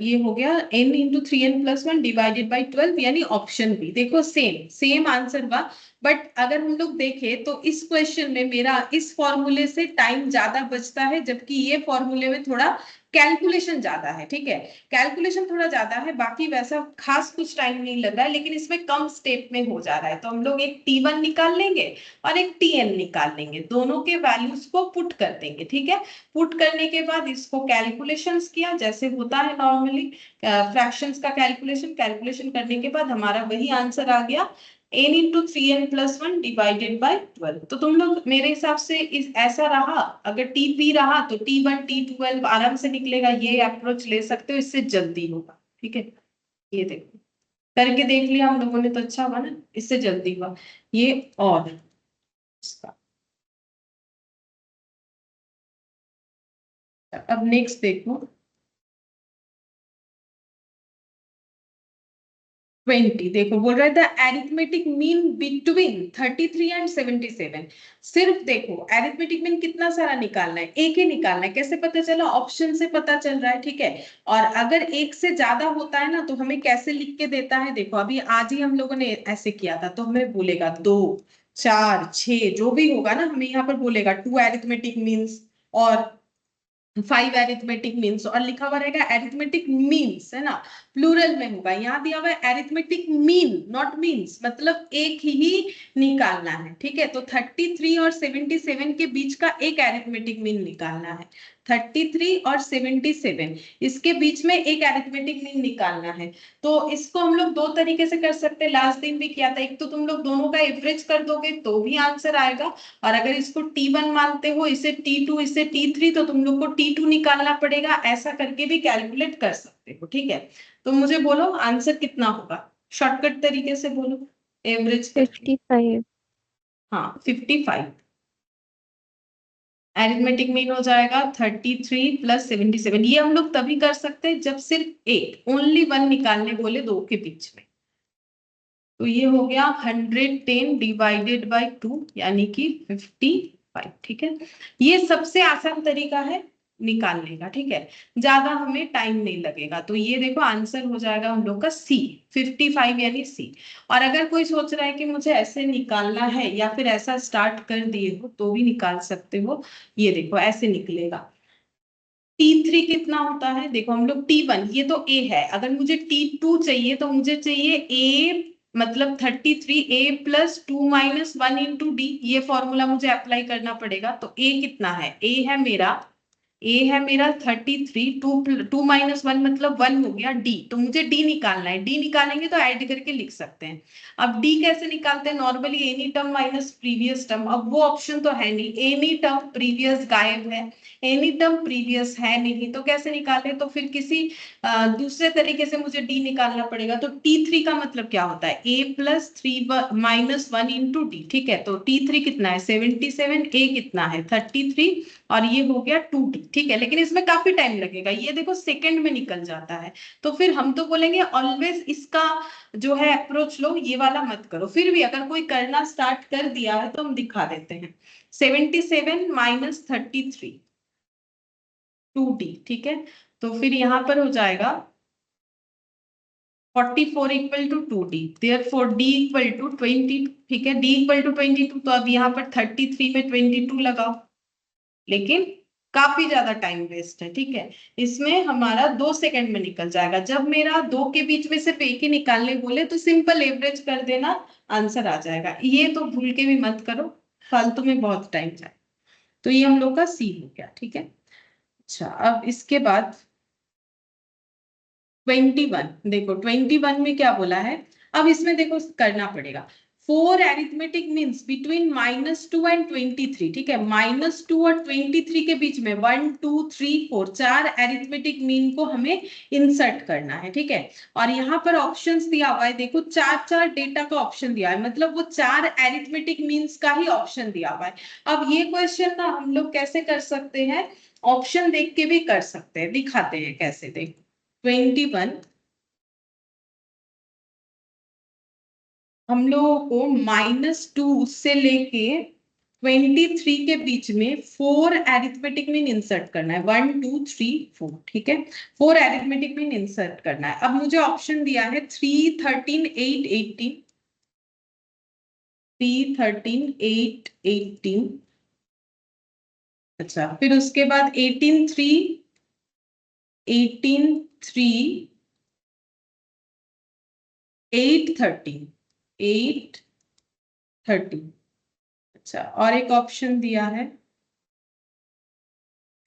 ये हो गया n into 3n+1 divided by 12, यानी ऑप्शन बी। देखो सेम सेम आंसर हुआ, बट अगर हम लोग देखें तो इस क्वेश्चन में मेरा इस फॉर्मूले से टाइम ज्यादा बचता है, जबकि ये फॉर्मूले में थोड़ा कैलकुलेशन ज्यादा है, ठीक है, कैलकुलेशन थोड़ा ज्यादा है, बाकी वैसा खास कुछ टाइम नहीं लग रहा है, लेकिन इसमें कम स्टेप में हो जा रहा है, तो हम लोग एक T1 निकाल लेंगे और एक Tn निकाल लेंगे, दोनों के वैल्यूज को पुट कर देंगे, ठीक है। पुट करने के बाद इसको कैलकुलेशंस किया जैसे होता है नॉर्मली, फ्रैक्शंस का कैलकुलेशन करने के बाद हमारा वही आंसर आ गया, n into 3n+1 divided by 12। तो तुम लोग मेरे हिसाब से इस ऐसा रहा, अगर TP रहा तो T1 T12 आराम से निकलेगा, ये अप्रोच ले सकते हो, इससे जल्दी होगा, ठीक है। ये देखो करके देख लिया हम लोगों ने तो अच्छा हुआ ना, इससे जल्दी हुआ ये। और इसका अब नेक्स्ट देखो, 20। देखो बोल रहा है the arithmetic mean between 33 and 77। सिर्फ देखो एरिथमेटिक मीन कितना सारा निकालना है, एक ही निकालना है। कैसे पता चला? ऑप्शन से पता चल रहा है, ठीक है। और अगर एक से ज्यादा होता है ना तो हमें कैसे लिख के देता है, देखो अभी आज ही हम लोगों ने ऐसे किया था, तो हमें बोलेगा 2 4 6 जो भी होगा ना, हमें यहाँ पर बोलेगा 2 एरिथमेटिक मीन्स और 5 एरिथमेटिक मीन्स, और लिखा हुआ रहेगा एरिथमेटिक मीन्स, है ना, प्लूरल में होगा। यहाँ दिया हुआ है एरिथमेटिक मीन नॉट मीन्स, मतलब एक ही निकालना है, ठीक है। तो 33 और 77 के बीच का एक एरिथमेटिक मीन निकालना है। 33 और 77 इसके बीच में एक एरिथमेटिक मीन निकालना है। तो इसको हम लोग दो तरीके से कर सकते हैं, लास्ट दिन भी किया था। एक तो तुम लोग दोनों का एवरेज कर दोगे तो भी आंसर आएगा, और अगर इसको T1 मानते हो, इसे T2, इसे T3, तो तुम लोग को T2 निकालना पड़ेगा। ऐसा करके भी कैलकुलेट कर सकते हो, ठीक है। तो मुझे बोलो आंसर कितना होगा, शॉर्टकट तरीके से बोलो एवरेज करके। 55। हाँ 55। एरिथमेटिक मीन हो जाएगा 33 प्लस 77। ये हम लोग तभी कर सकते हैं जब सिर्फ एक ओनली वन निकालने बोले दो के बीच में। तो ये हो गया 110 डिवाइडेड बाय 2 यानी कि 55, ठीक है। ये सबसे आसान तरीका है निकालने का, ठीक है, ज्यादा हमें टाइम नहीं लगेगा। तो ये देखो आंसर हो जाएगा हम लोग का सी, 55 यानी सी। और अगर कोई सोच रहा है कि मुझे ऐसे निकालना है या फिर ऐसा स्टार्ट कर दिए हो तो भी निकाल सकते हो। ये देखो ऐसे निकलेगा। T3 कितना होता है, देखो हम लोग T1, ये तो A है, अगर मुझे T2 चाहिए तो मुझे चाहिए A, मतलब 33 A plus 2 minus 1 into D. ये फॉर्मूला मुझे अप्लाई करना पड़ेगा। तो A कितना है, A है मेरा 33, 2 माइनस 1 मतलब 1 हो गया। डी, तो मुझे डी निकालना है। डी निकालेंगे तो ऐड करके लिख सकते हैं। अब डी कैसे निकालते हैं, normally any term minus previous term. अब वो ऑप्शन तो है नहीं, एनी टर्म प्रीवियस गायब है, एनी टर्म प्रीवियस है नहीं, तो कैसे निकाले? तो फिर किसी दूसरे तरीके से मुझे डी निकालना पड़ेगा। तो T3 का मतलब क्या होता है, A plus 3 minus 1 into D, ठीक है। तो T3 कितना है 77, A कितना है 33, और ये हो गया 2D, ठीक है। लेकिन इसमें काफी टाइम लगेगा, ये देखो सेकंड में निकल जाता है। तो फिर हम तो बोलेंगे ऑलवेज इसका जो है अप्रोच लो, ये वाला मत करो। फिर भी अगर कोई करना स्टार्ट कर दिया है तो हम दिखा देते हैं। 77 माइनस 33 2D, ठीक है। तो फिर यहाँ पर हो जाएगा 44 equal to 2D, therefore D equal to 20, ठीक है। D इक्वल टू 22, तो अब यहाँ पर 33 में 22 लगाओ, लेकिन काफी ज्यादा टाइम वेस्ट है, ठीक है। इसमें हमारा 2 सेकंड में निकल जाएगा। जब मेरा दो के बीच में सिर्फ एक ही निकालने बोले तो सिंपल एवरेज कर देना, आंसर आ जाएगा। ये तो भूल के भी मत करो, फालतू में बहुत टाइम जाए। तो ये हम लोग का सी हो गया, ठीक है। अच्छा अब इसके बाद 21, देखो 21 में क्या बोला है। अब इसमें देखो करना पड़ेगा 4 एरिथमेटिक मीन्स बिटवीन -2 एंड 23, ठीक है। -2 और 23 के बीच में 1 2 3 4 4 एरिथमेटिक मीन को हमें इंसर्ट करना है, ठीक है। और यहाँ पर ऑप्शंस दिया हुआ है, देखो 4 डेटा का ऑप्शन दिया है, मतलब वो 4 एरिथमेटिक मीन्स का ही ऑप्शन दिया हुआ है। अब ये क्वेश्चन ना हम लोग कैसे कर सकते हैं, ऑप्शन देख के भी कर सकते हैं, दिखाते हैं कैसे। देखो 21 हम लोगों को -2 से लेके 23 के बीच में 4 एरिथमेटिक मीन इंसर्ट करना है, 1 2 3 4, ठीक है। 4 एरिथमेटिक मीन इंसर्ट करना है। अब मुझे ऑप्शन दिया है 3 13 8 18, 3 13 8 18। अच्छा फिर उसके बाद 18 3 18 3 8 13 8 13। अच्छा और एक ऑप्शन दिया है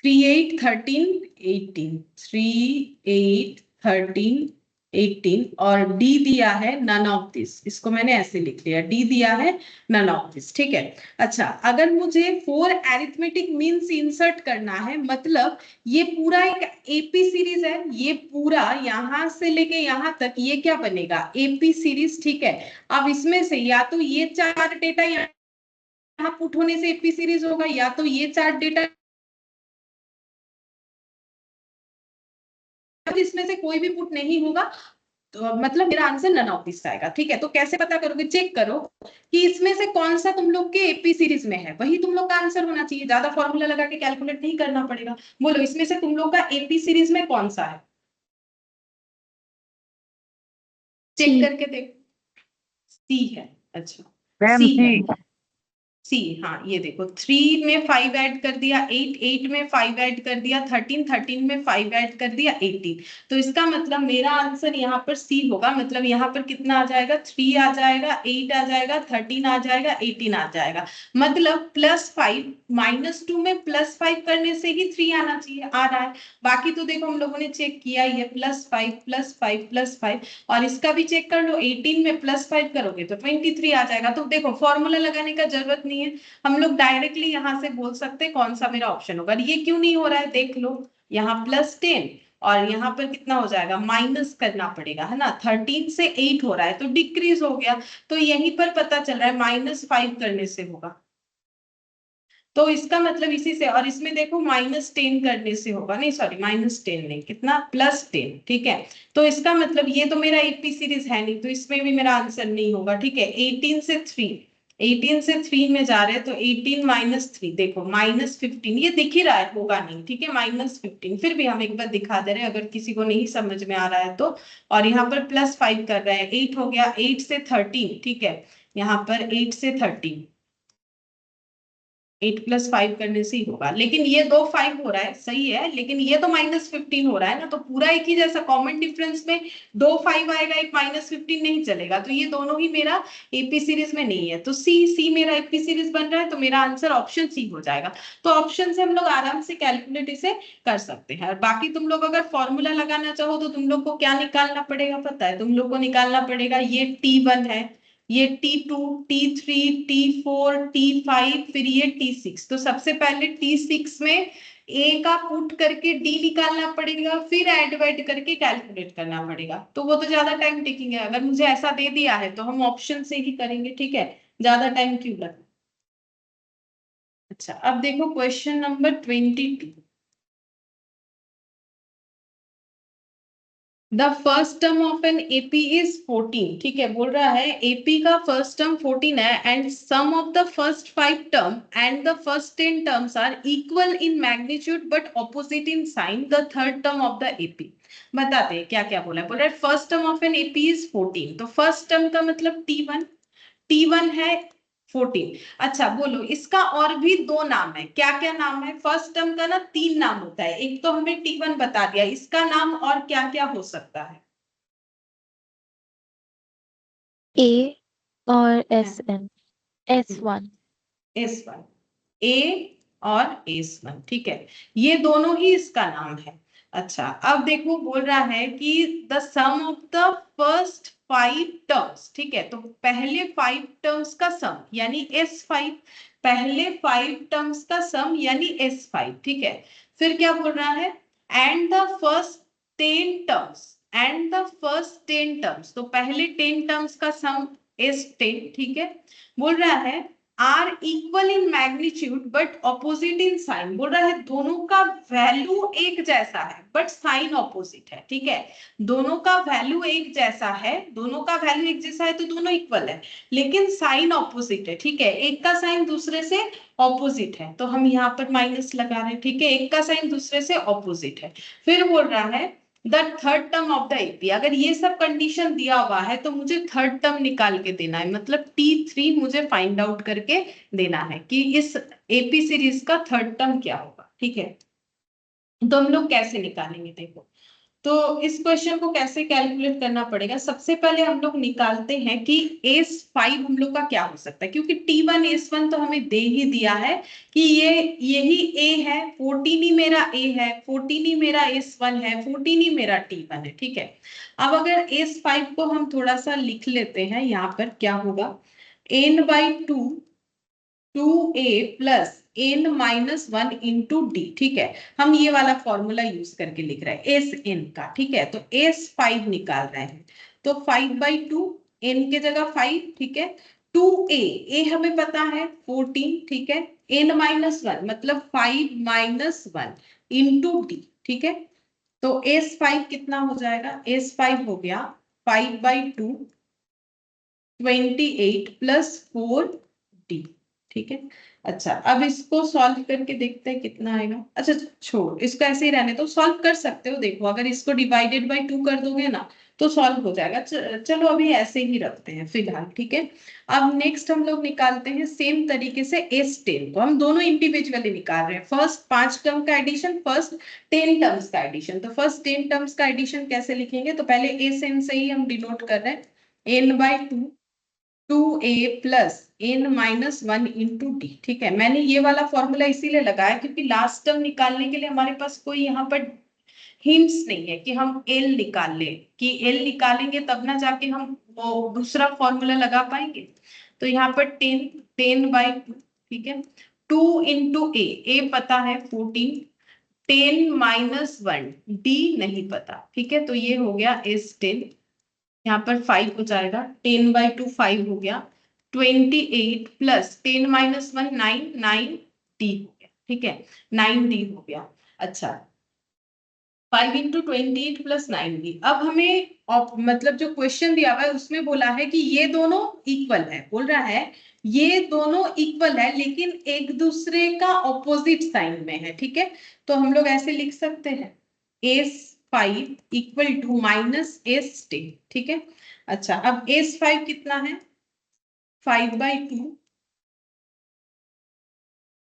3 8 13 18, 3 8 13 18, और डी दिया है नन ऑफ दिस। इसको मैंने ऐसे लिख लिया, डी दिया है नन ऑफ दिस, ठीक है। अच्छा अगर मुझे 4 एरिथमेटिक मीन्स इंसर्ट करना है, मतलब ये पूरा एक एपी सीरीज है, ये पूरा यहां से लेके यहां तक ये क्या बनेगा, एपी सीरीज, ठीक है। अब इसमें से या तो ये 4 डेटा यहाँ पुट होने से एपी सीरीज होगा, या तो ये 4 डेटा, इसमें से कोई भी पुट नहीं होगा, तो मतलब मेरा आंसर नन ऑफ दिस आएगा। ठीक है, तो कैसे पता करोगे, चेक करो कि इसमें से कौन सा तुम लोग के एपी सीरीज में है, वही तुम लोग का आंसर होना चाहिए। ज्यादा फॉर्मूला लगा के कैलकुलेट नहीं करना पड़ेगा। बोलो इसमें से तुम लोग का एपी सीरीज में कौन सा है, चेक सी। करके देखो। सी है, अच्छा मैम सी है। सी। सी, हाँ ये देखो 3 में 5 ऐड कर दिया, 8 में 5 ऐड कर दिया, 13 में 5 ऐड कर दिया, 18। तो इसका मतलब मेरा आंसर यहाँ पर सी होगा। मतलब यहाँ पर कितना आ जाएगा, 3 आ जाएगा, 8 आ जाएगा, 13 आ जाएगा, 18 आ जाएगा। मतलब +5 -2 में +5 करने से ही 3 आना चाहिए, आ रहा है। बाकी तो देखो हम लोगों ने चेक किया ही है, +5 +5 +5। और इसका भी चेक कर लो, 18 में +5 करोगे तो 23 आ जाएगा। तो देखो फॉर्मूला लगाने का जरूरत नहीं है, हम लोग डायरेक्टली यहां से बोल सकते हैं कौन सा मेरा ऑप्शन होगा। ये क्यों नहीं हो रहा है देख लो, यहाँ +10 और यहाँ पर कितना हो जाएगा, माइनस करना पड़ेगा, है ना। 13 से 8 हो रहा है तो डिक्रीज हो गया, तो यहीं पर पता चल रहा है -5 करने से होगा। तो इसका मतलब इसी से, और इसमें देखो -10 करने से होगा, नहीं सॉरी -10 नहीं, कितना, +10। ठीक है, तो इसका मतलब ये तो मेरा एपी सीरीज है नहीं, तो इसमें भी मेरा आंसर नहीं होगा। ठीक है, 18 से 3 में जा रहे हैं, तो 18 - 3 देखो -15, ये दिख ही रहा है, होगा नहीं। ठीक है, -15, फिर भी हम एक बार दिखा दे रहे हैं अगर किसी को नहीं समझ में आ रहा है तो। और यहाँ पर +5 कर रहे हैं, 8 हो गया, 8 से 13। ठीक है, यहाँ पर 8 से 13, 8 + 5 करने से ही होगा। लेकिन ये 2 5 हो रहा है, सही है, लेकिन ये तो -15 हो रहा है ना, तो पूरा एक ही जैसा कॉमन डिफरेंस में 2 5 आएगा, एक -15 नहीं चलेगा। तो ये दोनों ही मेरा एपी सीरीज में नहीं है, तो सी मेरा एपी सीरीज बन रहा है, तो मेरा आंसर ऑप्शन सी हो जाएगा। तो ऑप्शन से हम लोग आराम से कैलकुलेट इसे कर सकते हैं। और बाकी तुम लोग अगर फॉर्मूला लगाना चाहो तो तुम लोग को क्या निकालना पड़ेगा पता है, तुम लोग को निकालना पड़ेगा, ये T1 है, ये T2, T3, T4, T5, फिर ये T6। तो सबसे पहले T6 में A का पुट करके D निकालना पड़ेगा, फिर ऐड वैड करके कैलकुलेट करना पड़ेगा। तो वो तो ज्यादा टाइम टेकिंग है, अगर मुझे ऐसा दे दिया है तो हम ऑप्शन से ही करेंगे। ठीक है, ज्यादा टाइम क्यों लगना। अच्छा, अब देखो question number 22। The first term of an AP is 14। ठीक है, बोल रहा है एपी का फर्स्ट टर्म 14 है, and sum of the first 5 term and the first 10 terms are equal in magnitude but opposite in sign the third term of the AP. बताते हैं क्या क्या बोला है। बोल रहा है first term of an AP is 14, तो फर्स्ट टर्म का मतलब T1 है 14। अच्छा बोलो, इसका और भी 2 नाम है, क्या क्या नाम है। फर्स्ट टर्म का ना 3 नाम होता है, एक तो हमें T1 बता दिया, इसका नाम और क्या क्या हो सकता है। ए और S1। S1, A और S1। ठीक है, ये दोनों ही इसका नाम है। अच्छा, अब देखो बोल रहा है कि the sum of the first 5 terms. ठीक है, तो पहले 5 टर्म्स का सम यानी S5, पहले 5 टर्म्स का सम यानी S5। ठीक है, फिर क्या बोल रहा है, and the first 10 terms, and the first 10 terms, तो पहले 10 टर्म्स का सम S10। ठीक है, बोल रहा है are equal in magnitude but opposite in sign. बोल रहा है दोनों का वैल्यू एक जैसा है बट साइन ऑपोजिट है। ठीक है, दोनों का वैल्यू एक जैसा है, दोनों का वैल्यू एक जैसा है तो दोनों इक्वल है, लेकिन साइन ऑपोजिट है। ठीक है, एक का साइन दूसरे से ऑपोजिट है, तो हम यहाँ पर माइनस लगा रहे हैं। ठीक है, एक का साइन दूसरे से ऑपोजिट है। फिर बोल रहा है the third term of the AP. अगर ये सब कंडीशन दिया हुआ है तो मुझे थर्ड टर्म निकाल के देना है, मतलब T3 मुझे फाइंड आउट करके देना है कि इस एपी सीरीज का थर्ड टर्म क्या होगा। ठीक है, तो हम लोग कैसे निकालेंगे देखो। तो इस क्वेश्चन को कैसे कैलकुलेट करना पड़ेगा, सबसे पहले हम लोग निकालते हैं कि S5 हम लोग का क्या हो सकता है, क्योंकि T1 S1 तो हमें दे ही दिया है कि ये यही A है, 14 ही मेरा A है, 14 ही मेरा S1 है, 14 ही मेरा T1 है। ठीक है, अब अगर S5 को हम थोड़ा सा लिख लेते हैं, यहाँ पर क्या होगा, n/2 2a plus n-1 into D. ठीक है, हम ये वाला फॉर्मूला यूज करके लिख रहे हैं एस एन का। ठीक है, तो S5 निकाल रहे हैं, तो 5/2, n के जगह 5। ठीक है, 2a, a हमें पता है 14। ठीक है, n-1 मतलब 5 - 1 इंटू डी। ठीक है, तो S5 कितना हो जाएगा, S5 हो गया 5/2 28 प्लस 4d। ठीक है। अच्छा, अब इसको सॉल्व करके देखते हैं कितना आएगा। अच्छा छोड़, इसको ऐसे ही रहने दो, सॉल्व कर सकते हो। देखो अगर इसको डिवाइडेड बाय 2 कर दोगे ना तो सॉल्व हो जाएगा। चलो अभी ऐसे ही रखते हैं फिलहाल। ठीक है। अब नेक्स्ट हम लोग निकालते हैं सेम तरीके से S10 को। हम दोनों इंडिविजुअली निकाल रहे हैं, फर्स्ट 5 टर्म का एडिशन, फर्स्ट 10 टर्म्स का एडिशन। तो फर्स्ट 10 टर्म्स का एडिशन कैसे लिखेंगे, तो पहले S n से ही हम डिनोट कर रहे हैं, n/2 2a plus n-1 into D. ठीक है, मैंने ये वाला फॉर्मूला इसीलिए लगाया क्योंकि लास्ट टर्म निकालने के लिए हमारे पास कोई यहाँ पर हिंट्स नहीं है कि हम l निकाल लें, कि l निकालेंगे तब ना जाके हम वो दूसरा फॉर्मूला लगा पाएंगे। तो यहाँ पर 10/2। ठीक है, 2 इंटू a पता है 14, 10-1 d नहीं पता। ठीक है, तो ये हो गया S10। यहाँ पर 5 हो जाएगा, 10/2 5 हो गया, 28 प्लस 10-1 9d हो गया। ठीक है, 9d हो गया। अच्छा, 5 इंटू 28 प्लस 9d। अब हमें मतलब जो क्वेश्चन दिया हुआ है उसमें बोला है कि ये दोनों इक्वल है, बोल रहा है ये दोनों इक्वल है लेकिन एक दूसरे का ऑपोजिट साइन में है। ठीक है, तो हम लोग ऐसे लिख सकते हैं S5 इक्वल टू -S10। ठीक है। अच्छा, अब S5 कितना है, 5/2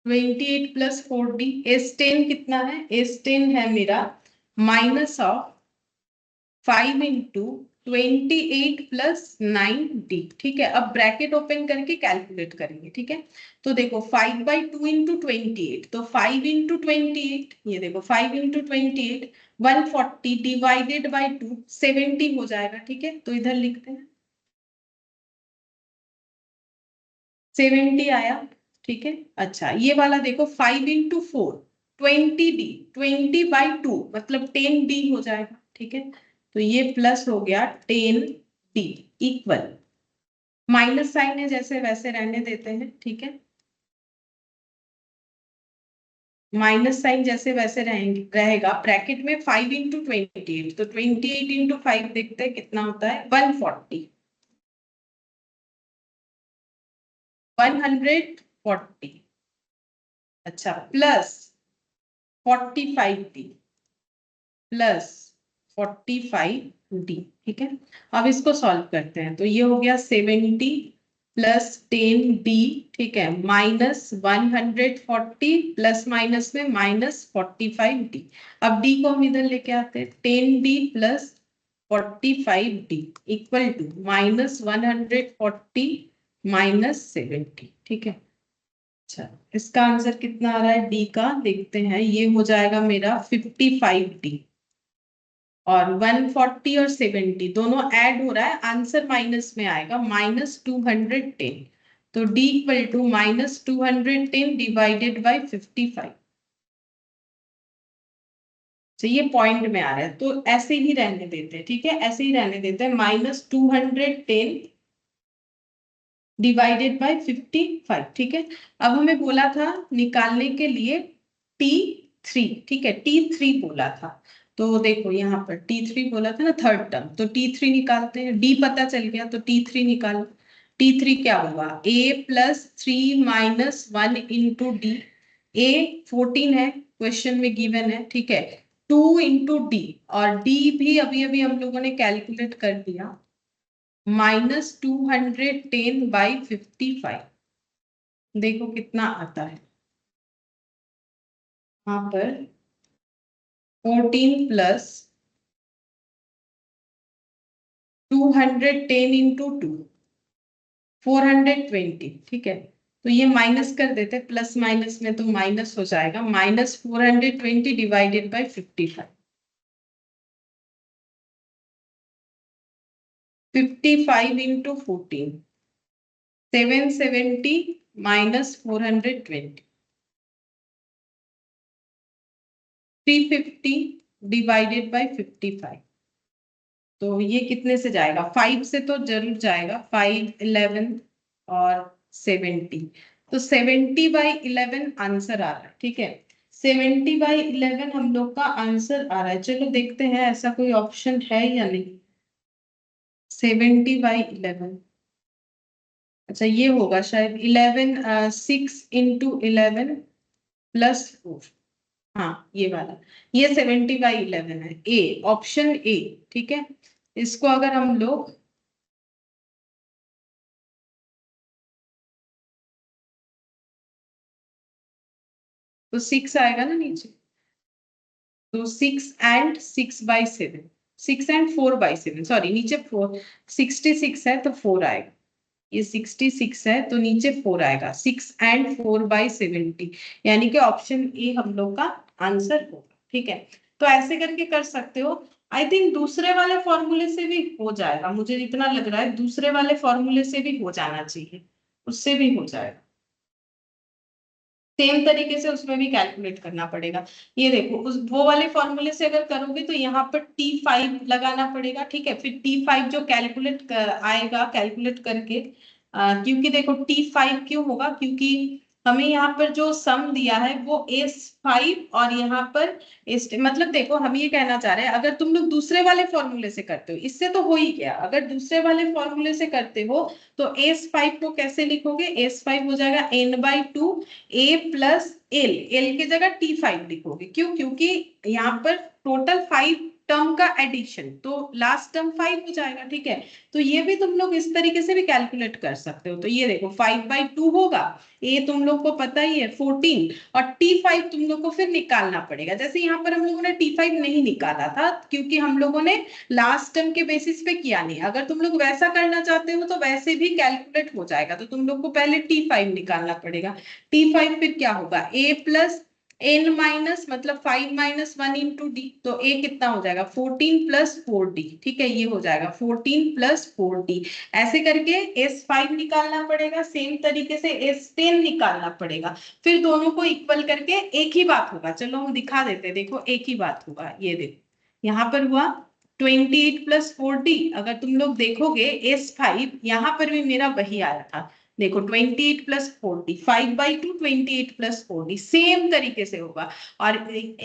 28 प्लस 4d। S10 कितना है, S10 है मेरा -5 इंटू 28 प्लस 9d। ठीक है, अब ब्रैकेट ओपन करके कैलकुलेट करेंगे। ठीक है, तो देखो 5/2 इंटू 28, तो 5 इंटू 28, ये देखो 5 इंटू 28 140 डिवाइडेड बाई 2 70 हो जाएगा। ठीक है, तो इधर लिखते हैं 70 आया। ठीक है। अच्छा, ये वाला देखो 5 इंटू 4 20d, 20/2 मतलब 10d हो जाएगा। ठीक है, तो ये प्लस हो गया 10d इक्वल, माइनस साइन है जैसे वैसे रहने देते हैं। ठीक है, माइनस साइन जैसे वैसे रहेगा। ब्रैकेट में 5 इंटू 28, तो 28 इंटू 5 देखते हैं कितना होता है, 140, 140। अच्छा, प्लस 45d प्लस 45d। ठीक है, अब इसको सॉल्व करते हैं। तो ये हो गया 70 प्लस 10d। ठीक है, -140 प्लस माइनस में -45d। अब d को हम इधर लेके आते हैं, 10d plus 45d equal to -140 -70। ठीक है। अच्छा, इसका आंसर कितना आ रहा है डी का, देखते हैं। ये हो जाएगा मेरा 55d, और 140 और 70 दोनों ऐड हो रहा है, आंसर माइनस में आएगा -210। तो d equal to -210 divided by 55। तो ये पॉइंट में आ रहा है, तो ऐसे ही रहने देते हैं। ठीक है, ऐसे ही रहने देते हैं, -210 डिवाइडेड बाय 55। ठीक है, अब हमें बोला था निकालने के लिए T3। ठीक है, T3 बोला था। तो देखो यहाँ पर T3 बोला था ना, थर्ड टर्म, तो T3 निकालते हैं। D पता चल गया तो T3 निकालो। T3 क्या होगा, A plus 3 -1 into D. A 14 है, क्वेश्चन में गिवन है। ठीक है, 2 इंटू डी, और D भी अभी अभी हम लोगों ने कैलकुलेट कर दिया, -210/55। देखो कितना आता है, यहाँ पर 14 प्लस 210 इंटू 2 420। ठीक है, तो ये माइनस कर देते, प्लस माइनस में तो माइनस हो जाएगा, -420 divided by 55। 55 into 14 770 -420 350 divided by 55। तो ये कितने से जाएगा, 5 से तो जरूर जाएगा, 5 11 और 70। तो 70/11 आंसर आ रहा है। ठीक है, 70/11 हम लोग का आंसर आ रहा है। चलो देखते हैं ऐसा कोई ऑप्शन है या नहीं। 70/11, अच्छा ये होगा शायद 11 6 इंटू 11 प्लस 4, हाँ ये वाला, ये 70/11 है, ए ऑप्शन ए, ठीक है। इसको अगर हम लोग तो 6 आएगा ना नीचे, तो 6 एंड 4/7, सॉरी नीचे 4, 66 है तो 4 आएगा, ये 66 है तो नीचे 4 आएगा, 6 एंड 4/70, यानी कि ऑप्शन ए हम लोग का आंसर होगा, ठीक है। तो ऐसे करके कर सकते हो। आई थिंक दूसरे वाले फॉर्मूले से भी हो जाएगा, मुझे इतना लग रहा है दूसरे वाले फॉर्मूले से भी हो जाना चाहिए, उससे भी हो जाएगा, सेम तरीके से उसमें भी कैलकुलेट करना पड़ेगा। ये देखो उस वो वाले फॉर्मूले से अगर करोगे तो यहाँ पर T5 लगाना पड़ेगा, ठीक है। फिर T5 जो कैलकुलेट आएगा कैलकुलेट करके, क्योंकि देखो T5 क्यों होगा, क्योंकि हमें यहाँ पर जो सम दिया है वो S5 और यहाँ पर मतलब देखो हम ये कहना चाह रहे हैं अगर तुम लोग दूसरे वाले फॉर्मूले से करते हो, इससे तो हो ही गया, अगर दूसरे वाले फॉर्मूले से करते हो तो S5 को कैसे लिखोगे, S5 हो जाएगा n/2 a प्लस एल की जगह T5 लिखोगे, क्यों, क्योंकि यहाँ पर टोटल 5 टर्म का एडिशन, तो लास्ट टर्म 5 हो जाएगा, ठीक है। तो ये भी तुम लोग इस तरीके से भी कैलकुलेट कर सकते हो। तो ये देखो 5/2 होगा, ए तुम लोग को पता ही है 14, और T5 तुम लोग को फिर निकालना पड़ेगा। जैसे यहाँ पर हम लोगों ने T5 नहीं निकाला था क्योंकि हम लोगों ने लास्ट टर्म के बेसिस पे किया नहीं, अगर तुम लोग वैसा करना चाहते हो तो वैसे भी कैलकुलेट हो जाएगा, तो तुम लोग को पहले T5 निकालना पड़ेगा। T5 फिर क्या होगा, a प्लस n माइनस मतलब 5 - 1 इंटू डी, तो a कितना हो जाएगा 14 प्लस 4d, ठीक है, ये हो जाएगा 14 प्लस 4d। ऐसे करके S5 निकालना पड़ेगा, सेम तरीके से S10 निकालना पड़ेगा, फिर दोनों को इक्वल करके एक ही बात होगा। चलो हम दिखा देते हैं, देखो एक ही बात होगा, ये देखो यहाँ पर हुआ 28 प्लस 4d, अगर तुम लोग देखोगे S5 यहाँ पर भी मेरा वही आया था, देखो 28 plus 4d, 5/2 28 plus 4d, same तरीके से होगा। और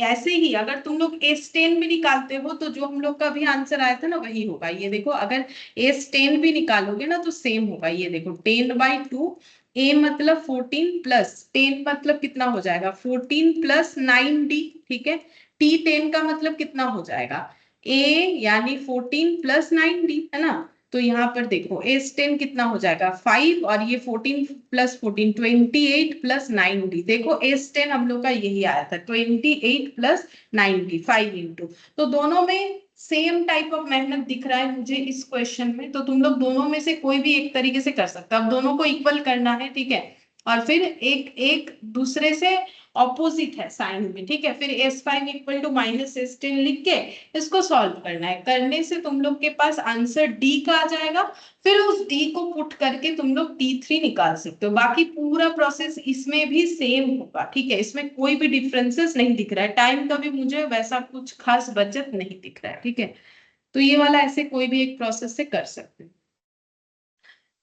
ऐसे ही अगर तुम लोग S10 भी निकालते हो तो जो हम लोग का भी आंसर आया था ना वही होगा। ये देखो अगर S10 भी निकालोगे ना तो सेम होगा, ये देखो 10/2, a मतलब 14 प्लस 10 मतलब कितना हो जाएगा 14 प्लस 9d, ठीक है। T10 का मतलब कितना हो जाएगा a यानी 14 प्लस 9d, है ना। तो यहाँ पर देखो S10 कितना हो जाएगा 5, और ये 14 प्लस 14 28 प्लस 9d, देखो S10 हम लोग का यही आया था 28 प्लस 9d 5 इंटू, तो दोनों में सेम टाइप ऑफ मेहनत दिख रहा है मुझे इस क्वेश्चन में, तो तुम लोग दोनों में से कोई भी एक तरीके से कर सकते हो। अब दोनों को इक्वल करना है, ठीक है, और फिर एक एक दूसरे से ऑपोजिट है साइन में, ठीक है। फिर S5 equal to minus S10 लिख के इसको सॉल्व करना है, करने से तुम लोग के पास आंसर D का आ जाएगा, फिर उस D को पुट करके तुम लोग T3 निकाल सकते हो। बाकी पूरा प्रोसेस इसमें भी सेम होगा, ठीक है, इसमें कोई भी डिफरेंसेस नहीं दिख रहा है, टाइम का भी मुझे वैसा कुछ खास बचत नहीं दिख रहा है, ठीक है। तो ये वाला ऐसे कोई भी एक प्रोसेस से कर सकते हैं।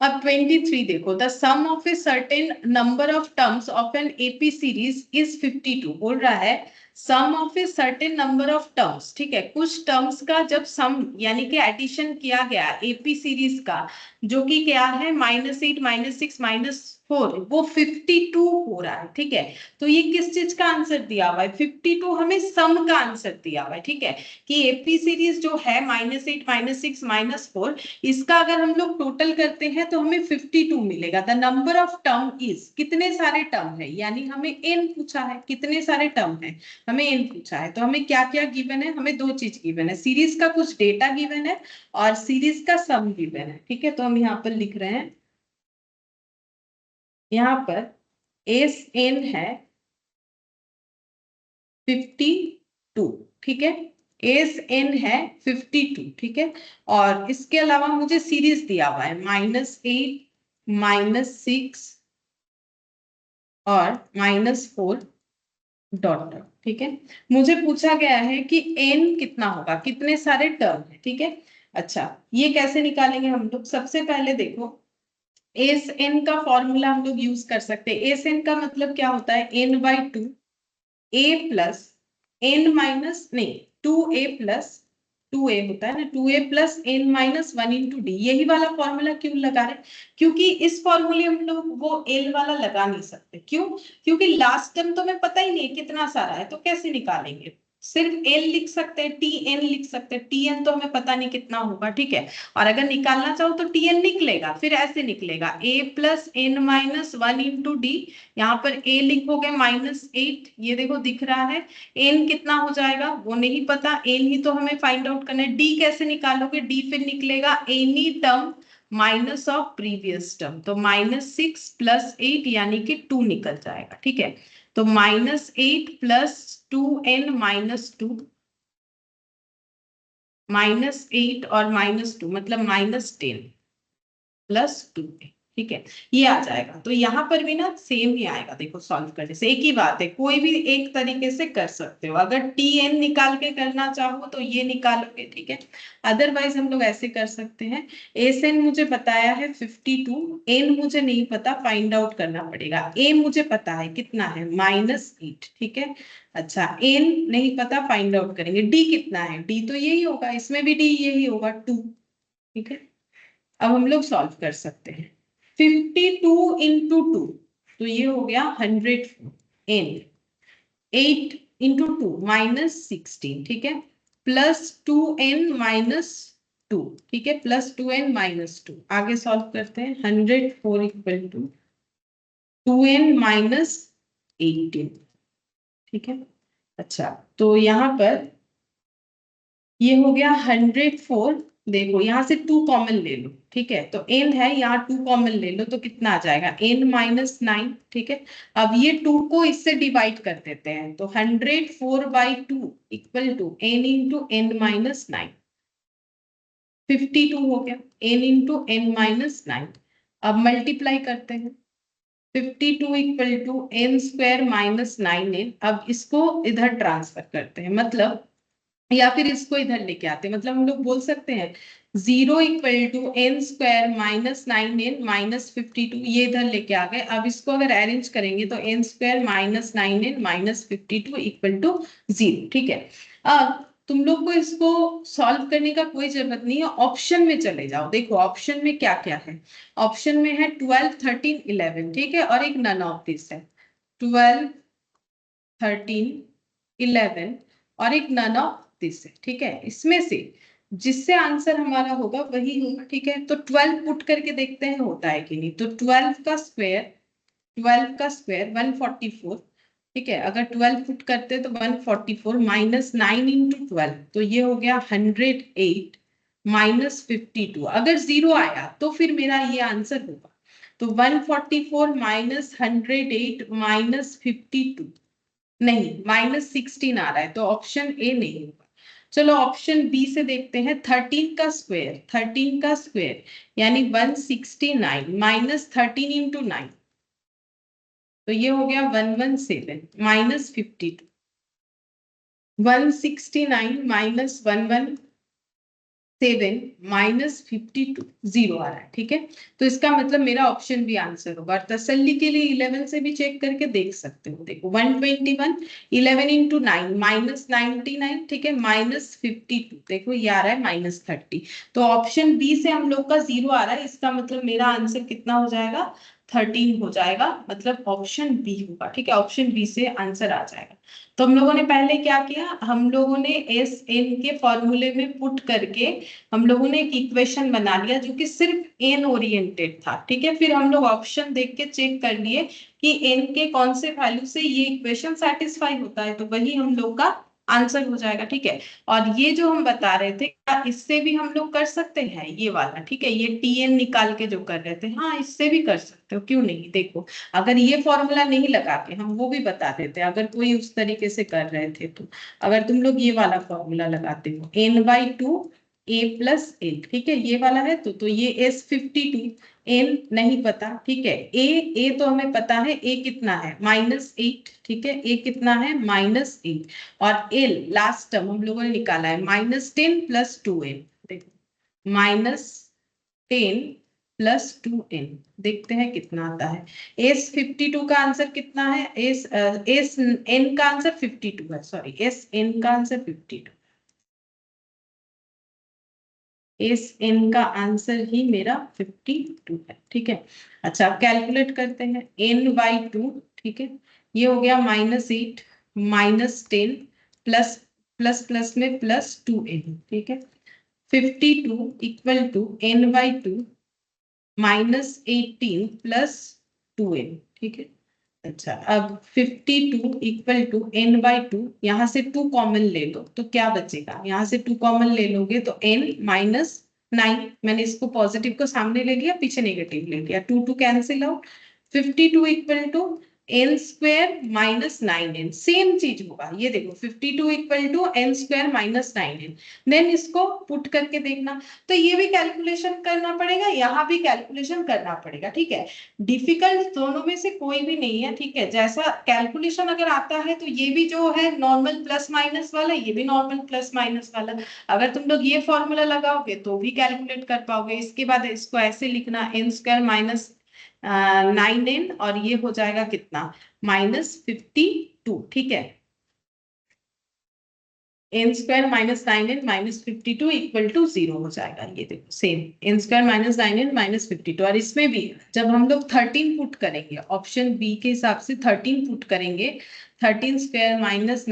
अब 23 देखो, the sum of a certain number of terms of an AP series is 52, बोल रहा है sum of a certain number of terms, ठीक है, कुछ टर्म्स का जब सम यानी कि एडिशन किया गया एपी सीरीज का, जो कि क्या है -8 -6 -4, वो 52 हो रहा है, ठीक है। तो ये किस चीज का आंसर दिया हुआ है 52, हमें सम का आंसर दिया हुआ है, ठीक है, कि एपी सीरीज जो है -8 -6 -4, इसका अगर हम लोग टोटल करते हैं तो हमें 52 मिलेगा। The number of term is, कितने सारे टर्म है, यानी हमें n पूछा है, कितने सारे टर्म है हमें n पूछा है, तो हमें क्या क्या गिवन है, हमें दो चीज गिवन है, सीरीज का कुछ डेटा गिवन है और सीरीज का सम गिवन है, ठीक है। तो हम यहाँ पर लिख रहे हैं, यहाँ पर Sn है 52, ठीक है, Sn है 52, ठीक है। और इसके अलावा मुझे सीरीज दिया हुआ है -8 -6 और -4 डॉट, ठीक है। मुझे पूछा गया है कि n कितना होगा, कितने सारे टर्म है, ठीक है। अच्छा ये कैसे निकालेंगे हम लोग, सबसे पहले देखो Sn का फॉर्मूला हम लोग यूज कर सकते हैं। Sn का मतलब क्या होता है n/2 a plus n minus नहीं 2a प्लस 2a होता है ना, 2a plus n minus 1 into D, यही वाला फॉर्मूला क्यों लगा रहे हैं? क्योंकि इस फॉर्मूले हम लोग वो l वाला लगा नहीं सकते। क्यों? क्योंकि लास्ट टर्म तो हमें पता ही नहीं है कितना सारा है, तो कैसे निकालेंगे? सिर्फ l लिख सकते हैं, tn लिख सकते हैं, tn तो हमें पता नहीं कितना होगा, ठीक है। और अगर निकालना चाहो तो tn निकलेगा, फिर ऐसे निकलेगा a plus n minus 1 into D, यहाँ पर a लिखोगे -8, ये देखो दिख रहा है। n कितना हो जाएगा वो नहीं पता, n ही तो हमें फाइंड आउट करना है। d कैसे निकालोगे? d फिर निकलेगा any term minus of previous term, तो -6 प्लस 8 यानी कि 2 निकल जाएगा, ठीक है। तो -8 प्लस 2n माइनस 2, -8 और -2 मतलब -10 प्लस 2, ठीक है, ये आ जाएगा। तो यहाँ पर भी ना सेम ही आएगा, देखो सॉल्व करने से एक ही बात है, कोई भी एक तरीके से कर सकते हो। अगर tn निकाल के करना चाहो तो ये निकालोगे, ठीक है। अदरवाइज हम लोग ऐसे कर सकते हैं, एसएन मुझे बताया है 52, एन मुझे नहीं पता, फाइंड आउट करना पड़ेगा। ए मुझे पता है कितना है -8, ठीक है। अच्छा एन नहीं पता, फाइंड आउट करेंगे। डी कितना है? डी तो यही होगा, इसमें भी डी यही होगा 2, ठीक है। अब हम लोग सॉल्व कर सकते हैं। 52 इंटू 2, तो ये हो गया 104, n 8 इंटू 2 -16, ठीक है, प्लस 2n माइनस 2, ठीक है, प्लस 2n माइनस 2। आगे सॉल्व करते हैं। 104 इक्वल टू 2n माइनस 18, ठीक है। अच्छा तो यहाँ पर ये हो गया 104, देखो यहाँ से 2 कॉमन ले लो, ठीक है, तो n है यहाँ 2 कॉमन ले लो तो कितना आ जाएगा n माइनस 9, ठीक है। अब ये 2 को इससे डिवाइड कर देते हैं, तो 104/2 equal to n into n minus 9, 52 हो गया n इंटू n माइनस 9। अब मल्टीप्लाई करते हैं, 52 equal to n square minus 9n। अब इसको इधर ट्रांसफर करते हैं, मतलब या फिर इसको इधर लेके आते हैं, मतलब हम लोग बोल सकते हैं 0 equal to n square minus 9n minus 52, ये इधर लेके आ गए। अब इसको अगर अरेंज करेंगे तो n square minus 9n minus 52 equal to 0, ठीक है। अब तुम लोग को इसको सॉल्व करने का कोई जरूरत नहीं है, ऑप्शन में चले जाओ। देखो ऑप्शन में क्या क्या है, ऑप्शन में है 12 13 11, ठीक है, और एक नन ऑफ दिस है, 12 13 11 और एक नन ऑफ दिस है, ठीक है। इसमें से जिससे आंसर हमारा होगा वही होगा, ठीक है। तो 12 पुट करके देखते हैं होता है कि नहीं। तो 12 का स्क्वायर 144, ठीक है। अगर 12 पुट करते तो 144 माइनस 9 इंटू 12, तो ये हो गया 108 माइनस 52। अगर 0 आया तो फिर मेरा ये आंसर होगा। तो 144 माइनस 108 माइनस 52, नहीं -16 आ रहा है, तो ऑप्शन ए नहीं होगा। चलो ऑप्शन बी से देखते हैं। 13 का स्क्वायर यानी 169 माइनस 13 इंटू 9, तो ये हो गया 117 माइनस 52, 169 माइनस 117 माइनस 52, 0 आ रहा है, ठीक है। तो इसका मतलब मेरा ऑप्शन भी आंसर होगा। और तसल्ली के लिए 11 से भी चेक करके देख सकते हो। देखो 121 11 इंटू 9 माइनस 99, ठीक है, माइनस 52, देखो ये आ रहा है -30। तो ऑप्शन बी से हम लोग का 0 आ रहा है, इसका मतलब मेरा आंसर कितना हो जाएगा 13 हो जाएगा, मतलब ऑप्शन बी होगा, ठीक है। ऑप्शन बी से आंसर आ जाएगा। तो हम लोगों ने पहले क्या किया, हम लोगों ने एस एन के फॉर्मूले में पुट करके हम लोगों ने एक इक्वेशन बना लिया जो कि सिर्फ एन ओरिएंटेड था, ठीक है। फिर हम लोग ऑप्शन देख के चेक कर लिए कि एन के कौन से वैल्यू से ये इक्वेशन सेटिस्फाई होता है, तो वही हम लोग का आंसर हो जाएगा, ठीक है। और ये जो हम बता रहे थे, क्या इससे भी हम लोग कर सकते हैं ये वाला, ठीक है, ये टीएन निकाल के जो कर रहे थे, हाँ इससे भी कर सकते हो, क्यों नहीं। देखो अगर ये फॉर्मूला नहीं लगा के हम वो भी बता देते, अगर कोई उस तरीके से कर रहे थे तो। अगर तुम लोग ये वाला फॉर्मूला लगाते हो n/2 a प्लस एन, ठीक है, ये वाला है तो ये S52, एन नहीं पता, ठीक है। ए तो हमें पता है, ए कितना है -8, ठीक है, ए कितना है -8। और एल लास्ट टर्म हम लोगों ने निकाला है -10 प्लस 2n, देखो -10 प्लस 2n, देखते हैं कितना आता है। S52 का आंसर कितना है, एस एन का आंसर 52 है, सॉरी एस एन का आंसर 52। इस n का आंसर ही मेरा 52 है। ठीक है, अच्छा अब कैलकुलेट करते हैं n/2। ठीक है, ये हो गया -8 -10 प्लस प्लस प्लस में +2n। ठीक है, 52 इक्वल टू n/2 -18 +2n। ठीक है, अच्छा अब 52 इक्वल टू n/2, यहाँ से 2 कॉमन ले लो तो क्या बचेगा, यहाँ से 2 कॉमन ले लोगे तो n-9, मैंने इसको पॉजिटिव को सामने ले लिया, पीछे नेगेटिव ले लिया, 2 2 cancel out. 52 equal to n² - 9n, same चीज होगा, ये देखो 52 equal to n² - 9n। Then इसको पुट करके देखना, तो ये भी कैलकुलेशन करना पड़ेगा, यहाँ भी कैलकुलेशन करना पड़ेगा। ठीक है, डिफिकल्ट दोनों में से कोई भी नहीं है। ठीक है, जैसा कैलकुलेशन अगर आता है तो ये भी जो है नॉर्मल प्लस माइनस वाला, ये भी नॉर्मल प्लस माइनस वाला, अगर तुम लोग ये फॉर्मूला लगाओगे तो भी कैलकुलेट कर पाओगे। इसके बाद इसको ऐसे लिखना n² - 9n, और ये हो जाएगा कितना, -52। ठीक है, n² - 9n -52 इक्वल टू 0 हो जाएगा। ये देखो सेम n² - 9n -52, और इसमें भी जब हम लोग 13 पुट करेंगे, ऑप्शन बी के हिसाब से 13 पुट करेंगे, 13² - 9 ×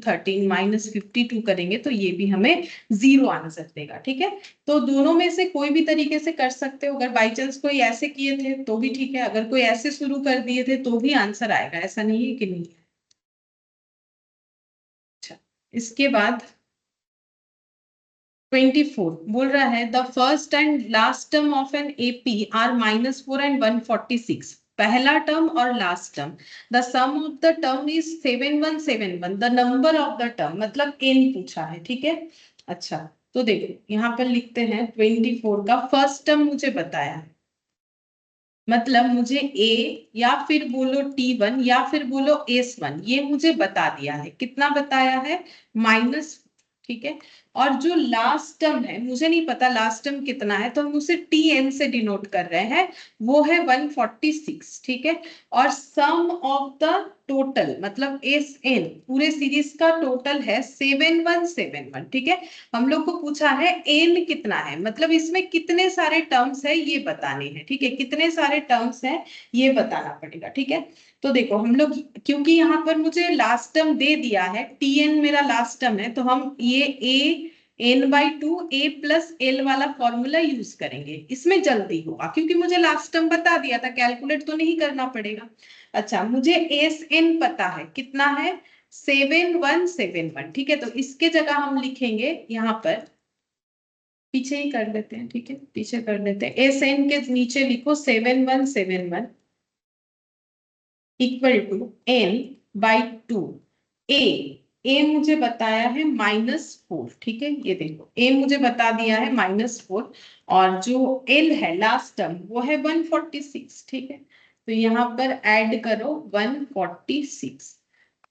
13 -52 करेंगे तो ये भी हमें 0 आंसर देगा। ठीक है, तो दोनों में से कोई भी तरीके से कर सकते हो, अगर बाई चांस कोई ऐसे किए थे तो भी ठीक है, अगर कोई ऐसे शुरू कर दिए थे तो भी आंसर आएगा, ऐसा नहीं है कि नहीं है। अच्छा, इसके बाद 24 बोल रहा है the first and last term of an AP are -4 and 146, पहला टर्म और लास्ट term, the sum of the term is 7171, the number of the term, मतलब n पूछा है। ठीक है, अच्छा तो देखो यहाँ पर लिखते हैं 24 का फर्स्ट टर्म मुझे बताया है, मतलब मुझे a या फिर बोलो t1 या फिर बोलो s1, ये मुझे बता दिया है, कितना बताया है, माइनस। ठीक है, और जो लास्ट टर्म है मुझे नहीं पता लास्ट टर्म कितना है, तो हम उसे tn से डिनोट कर रहे हैं, वो है 146। ठीक है, और सम ऑफ द टोटल, मतलब sn पूरे सीरीज का टोटल है 7171। ठीक है, हम लोग को पूछा है n कितना है, मतलब इसमें कितने सारे टर्म्स है ये बताने हैं। ठीक है, कितने सारे टर्म्स है ये बताना पड़ेगा। ठीक है, तो देखो हम लोग, क्योंकि यहाँ पर मुझे लास्ट टर्म दे दिया है, tn मेरा लास्ट टर्म है, तो हम ये n/2 a + l वाला फॉर्मूला यूज करेंगे, इसमें जल्दी होगा क्योंकि मुझे लास्ट टर्म बता दिया था, कैलकुलेट तो नहीं करना पड़ेगा। अच्छा, मुझे sn पता है, कितना है, 7171। ठीक है, तो इसके जगह हम लिखेंगे यहाँ पर, पीछे ही कर देते हैं। ठीक है, पीछे कर देते हैं, sn के नीचे लिखो 7171 इक्वल टू n/2 a मुझे बताया है -4। ठीक है, ये देखो a मुझे बता दिया है -4, और जो l है लास्ट टर्म वो है 146। ठीक है, तो यहाँ पर ऐड करो 146,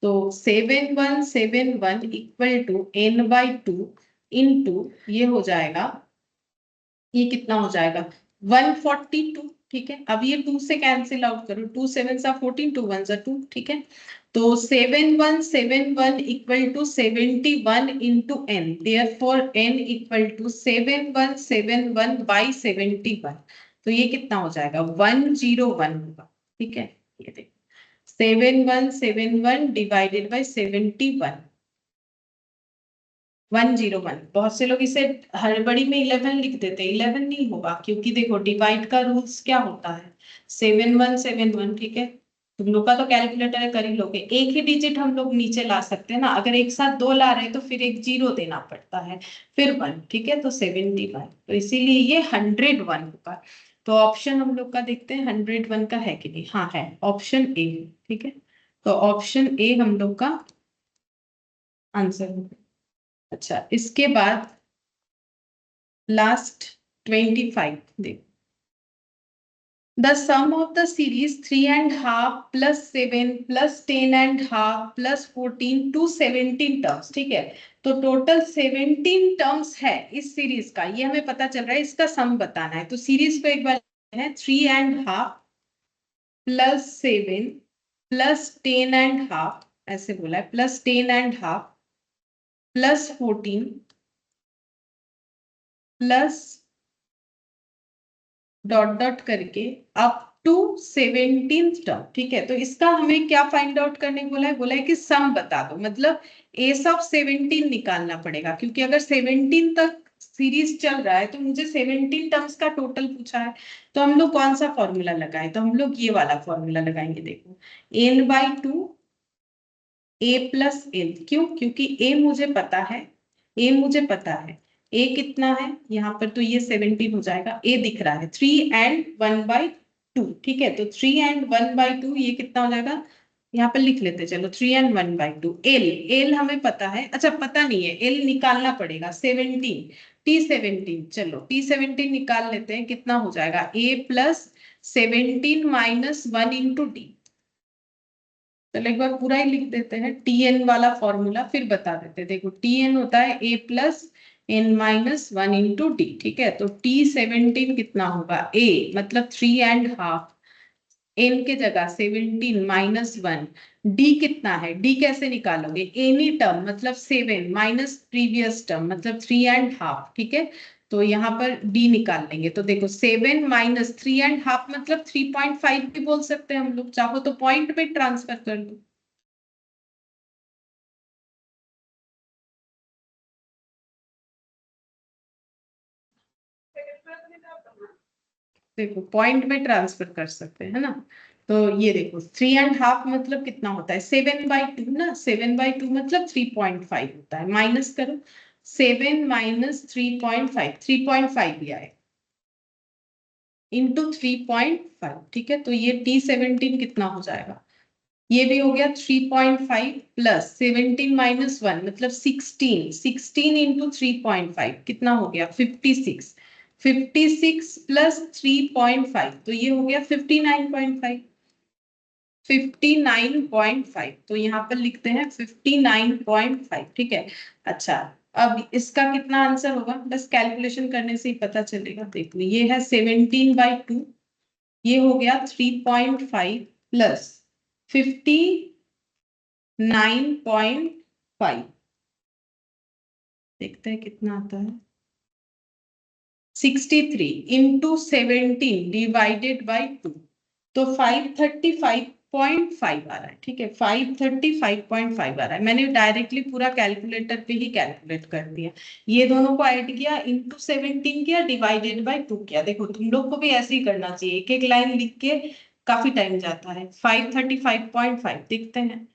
तो 7171 इक्वल टू n/2 इंटू ये हो जाएगा, ये कितना हो जाएगा 142। ठीक है, अब ये 2 से कैंसिल आउट करो, 2 7 सा 14, 2 1 सा 2। ठीक है, तो 7171 equal to 71 into n, therefore n equal to 7171/71, तो ये कितना हो जाएगा 101 होगा। ठीक है, ये देखो 7171 डिवाइडेड बाय 71, 101। बहुत से लोग इसे हड़बड़ी में 11 लिख देते हैं, 11 नहीं होगा, क्योंकि देखो डिवाइड का रूल्स क्या होता है, 7171। ठीक है, तुम लोग का तो कैलकुलेटर कर ही लोगे, एक ही डिजिट हम लोग नीचे ला सकते हैं ना, अगर एक साथ 2 ला रहे हैं तो फिर एक 0 देना पड़ता है, फिर 1। ठीक है, तो 71, तो इसीलिए ये 101 होगा। तो ऑप्शन हम लोग का देखते हैं 101 का है कि नहीं, हाँ है, ऑप्शन ए। ठीक है, तो ऑप्शन ए हम लोग का आंसर होगा। अच्छा, इसके बाद लास्ट 25 देखो, the sum of the series 3.5 + 7 + 10.5 + 14 to 17 terms. ठीक है, तो टोटल 17 टर्म्स है इस सीरीज का, ये हमें पता चल रहा है, इसका सम बताना है। तो सीरीज को एक बार है 3.5 + 7 + 10.5, ऐसे बोला है, + 10.5 + 14 प्लस डॉट डॉट करके अप टू 17th टर्म, ठीक है। तो इसका हमें क्या फाइंड आउट करने को बोला है कि सम बता दो, मतलब ए सब 17 निकालना पड़ेगा, क्योंकि अगर 17 तक सीरीज चल रहा है तो मुझे 17 टर्म्स का टोटल पूछा है। तो हम लोग कौन सा फॉर्मूला लगाए, तो हम लोग ये वाला फॉर्मूला लगाएंगे। देखो n/2 a प्लस एल, क्यों, क्योंकि a मुझे पता है, a मुझे पता है, a कितना है यहाँ पर, तो ये 17 हो जाएगा। a दिख रहा है 3 and 1/2, ठीक है। तो 3 and 1/2 ये कितना हो जाएगा, यहाँ पर लिख लेते, चलो 3 and 1/2। एल हमें पता है, अच्छा पता नहीं है, एल निकालना पड़ेगा 17, T17, चलो T17 निकाल लेते हैं, कितना हो जाएगा a plus 17 minus 1 into D. चलो एक बार पूरा ही लिख देते हैं, Tn वाला फॉर्मूला फिर बता देते हैं। देखो Tn होता है a plus n minus 1 into D, ठीक है। तो T17 कितना होगा, a मतलब 3.5, n के जगह 17 माइनस 1, d कितना है, d कैसे निकालोगे, एनी टर्म मतलब 7 माइनस प्रीवियस टर्म मतलब 3.5, ठीक है। तो यहाँ पर d निकाल लेंगे, तो देखो 7 माइनस 3.5 मतलब 3.5 भी बोल सकते हैं हम लोग, चाहो तो पॉइंट में ट्रांसफर कर दो। देखो पॉइंट में ट्रांसफर कर सकते हैं ना। तो ये देखो 3.5 मतलब कितना होता है, 7/2 ना, 7/2 मतलब 3.5 होता है। माइनस करो, 7 माइनस 3.5, 3.5 भी आए इंटू 3.5, ठीक है। तो ये T17 कितना हो जाएगा, ये भी हो गया 3.5 प्लस 17 माइनस 1 मतलब 16, 16 इंटू 3.5 कितना हो गया 56, 56 प्लस 3.5 तो ये हो गया 59.5, 59.5। तो यहाँ पर लिखते हैं 59.5, ठीक है। अच्छा अब इसका कितना आंसर होगा, बस कैलकुलेशन करने से ही पता चलेगा। देखो ये है 17/2, ये हो गया 3.5 प्लस 59.5, देखते हैं कितना आता है, 63 इंटू 17 डिवाइडेड बाई 2, तो 535.5 आ रहा है, ठीक है। 535.5 आ रहा है, मैंने डायरेक्टली पूरा कैलकुलेटर पे ही कैलकुलेट कर दिया। ये दोनों को ऐड किया, इंटू 17 किया, डिवाइडेड बाई 2 किया। देखो तुम लोग को भी ऐसे ही करना चाहिए, एक एक लाइन लिख के काफी टाइम जाता है। 535.5 देखते हैं,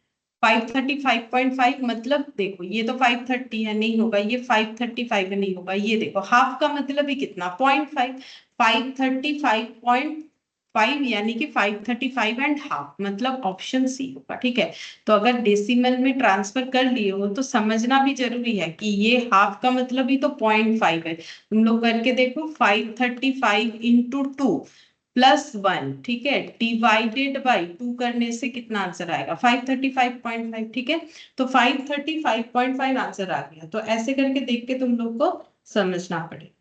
535.5 मतलब देखो ये तो 530 है, नहीं होगा, ये 535 नहीं होगा, ये देखो हाफ का मतलब ही कितना 0.5, 535.5 यानी कि 535.5 मतलब ऑप्शन सी होगा, ठीक है। तो अगर डेसिमल में ट्रांसफर कर लिए हो तो समझना भी जरूरी है कि ये हाफ का मतलब ही तो 0.5 है। तुम लोग करके देखो, 535 इंटू 2 प्लस 1, ठीक है, डिवाइडेड बाई 2 करने से कितना आंसर आएगा 535.5, ठीक है। तो 535.5 आंसर आ गया। तो ऐसे करके देख के तुम लोग को समझना पड़ेगा,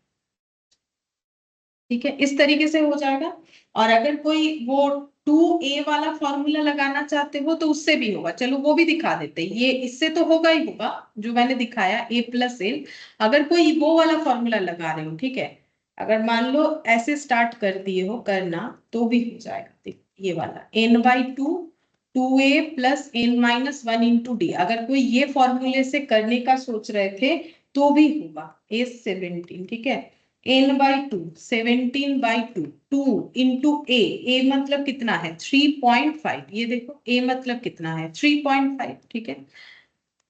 ठीक है, इस तरीके से हो जाएगा। और अगर कोई वो 2a वाला फॉर्मूला लगाना चाहते हो तो उससे भी होगा, चलो वो भी दिखा देते हैं। ये इससे तो होगा ही होगा जो मैंने दिखाया a प्लस एल, अगर कोई वो वाला फॉर्मूला लगा रहे हो, ठीक है, अगर मान लो ऐसे स्टार्ट कर दिए हो करना तो भी हो जाएगा। देखो ये वाला n/2 2a plus n minus 1 into D, अगर कोई ये फॉर्मूले से करने का सोच रहे थे तो भी होगा a17, ठीक है। n/2 17/2 2 इंटू a मतलब कितना है 3.5, ये देखो a मतलब कितना है 3.5, ठीक है,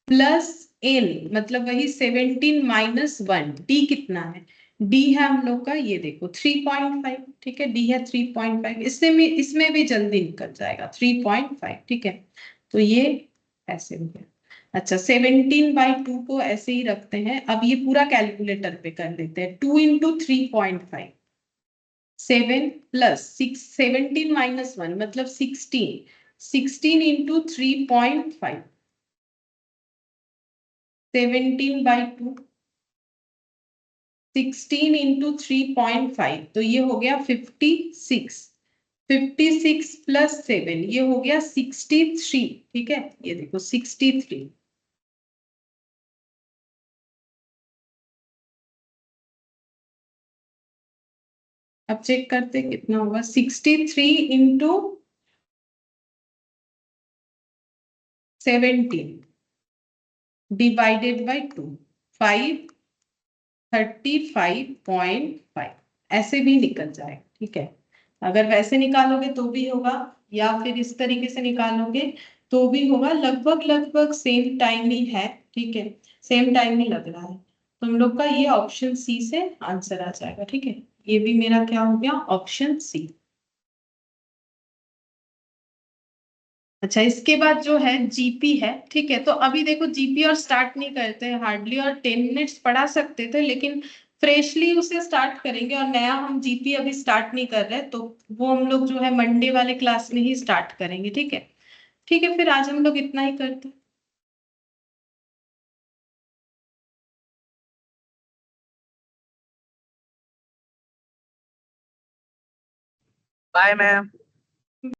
प्लस n मतलब वही 17 माइनस 1, d कितना है, d है हम लोग का, ये देखो 3.5, ठीक है, d है 3.5, इसमें भी जल्दी निकल जाएगा 3.5, ठीक है। तो ये ऐसे हो गया। अच्छा 17/2 को ऐसे ही रखते हैं, अब ये पूरा कैलकुलेटर पे कर लेते हैं। 2 इंटू 3.5 7 प्लस 6 17 माइनस 1 मतलब 16, 16 इंटू 3.5 17/2 16 इंटू 3.5 तो ये हो गया 56, 56 प्लस 7 ये हो गया 63, ठीक है। ये देखो 63, अब चेक करते कितना होगा 63 इंटू 17 डिवाइडेड बाई 2 535.5 ऐसे भी निकल जाए। ठीक है, अगर वैसे निकालोगे तो भी होगा या फिर इस तरीके से निकालोगे तो भी होगा, लगभग लगभग सेम टाइम ही है। ठीक है, सेम टाइम ही लग रहा है, तो हम लोग का ये ऑप्शन सी से आंसर आ जाएगा। ठीक है, ये भी मेरा क्या हो गया, ऑप्शन सी। अच्छा, इसके बाद जो है जीपी है। ठीक है, तो अभी देखो जीपी और स्टार्ट नहीं करते हैं हार्डली, और 10 मिनट्स पढ़ा सकते थे, लेकिन फ्रेशली उसे स्टार्ट करेंगे, और नया हम जीपी अभी स्टार्ट नहीं कर रहे, तो वो हम लोग जो है मंडे वाले क्लास में ही स्टार्ट करेंगे। ठीक है, ठीक है, फिर आज हम लोग इतना ही करते हैं। Bye ma'am.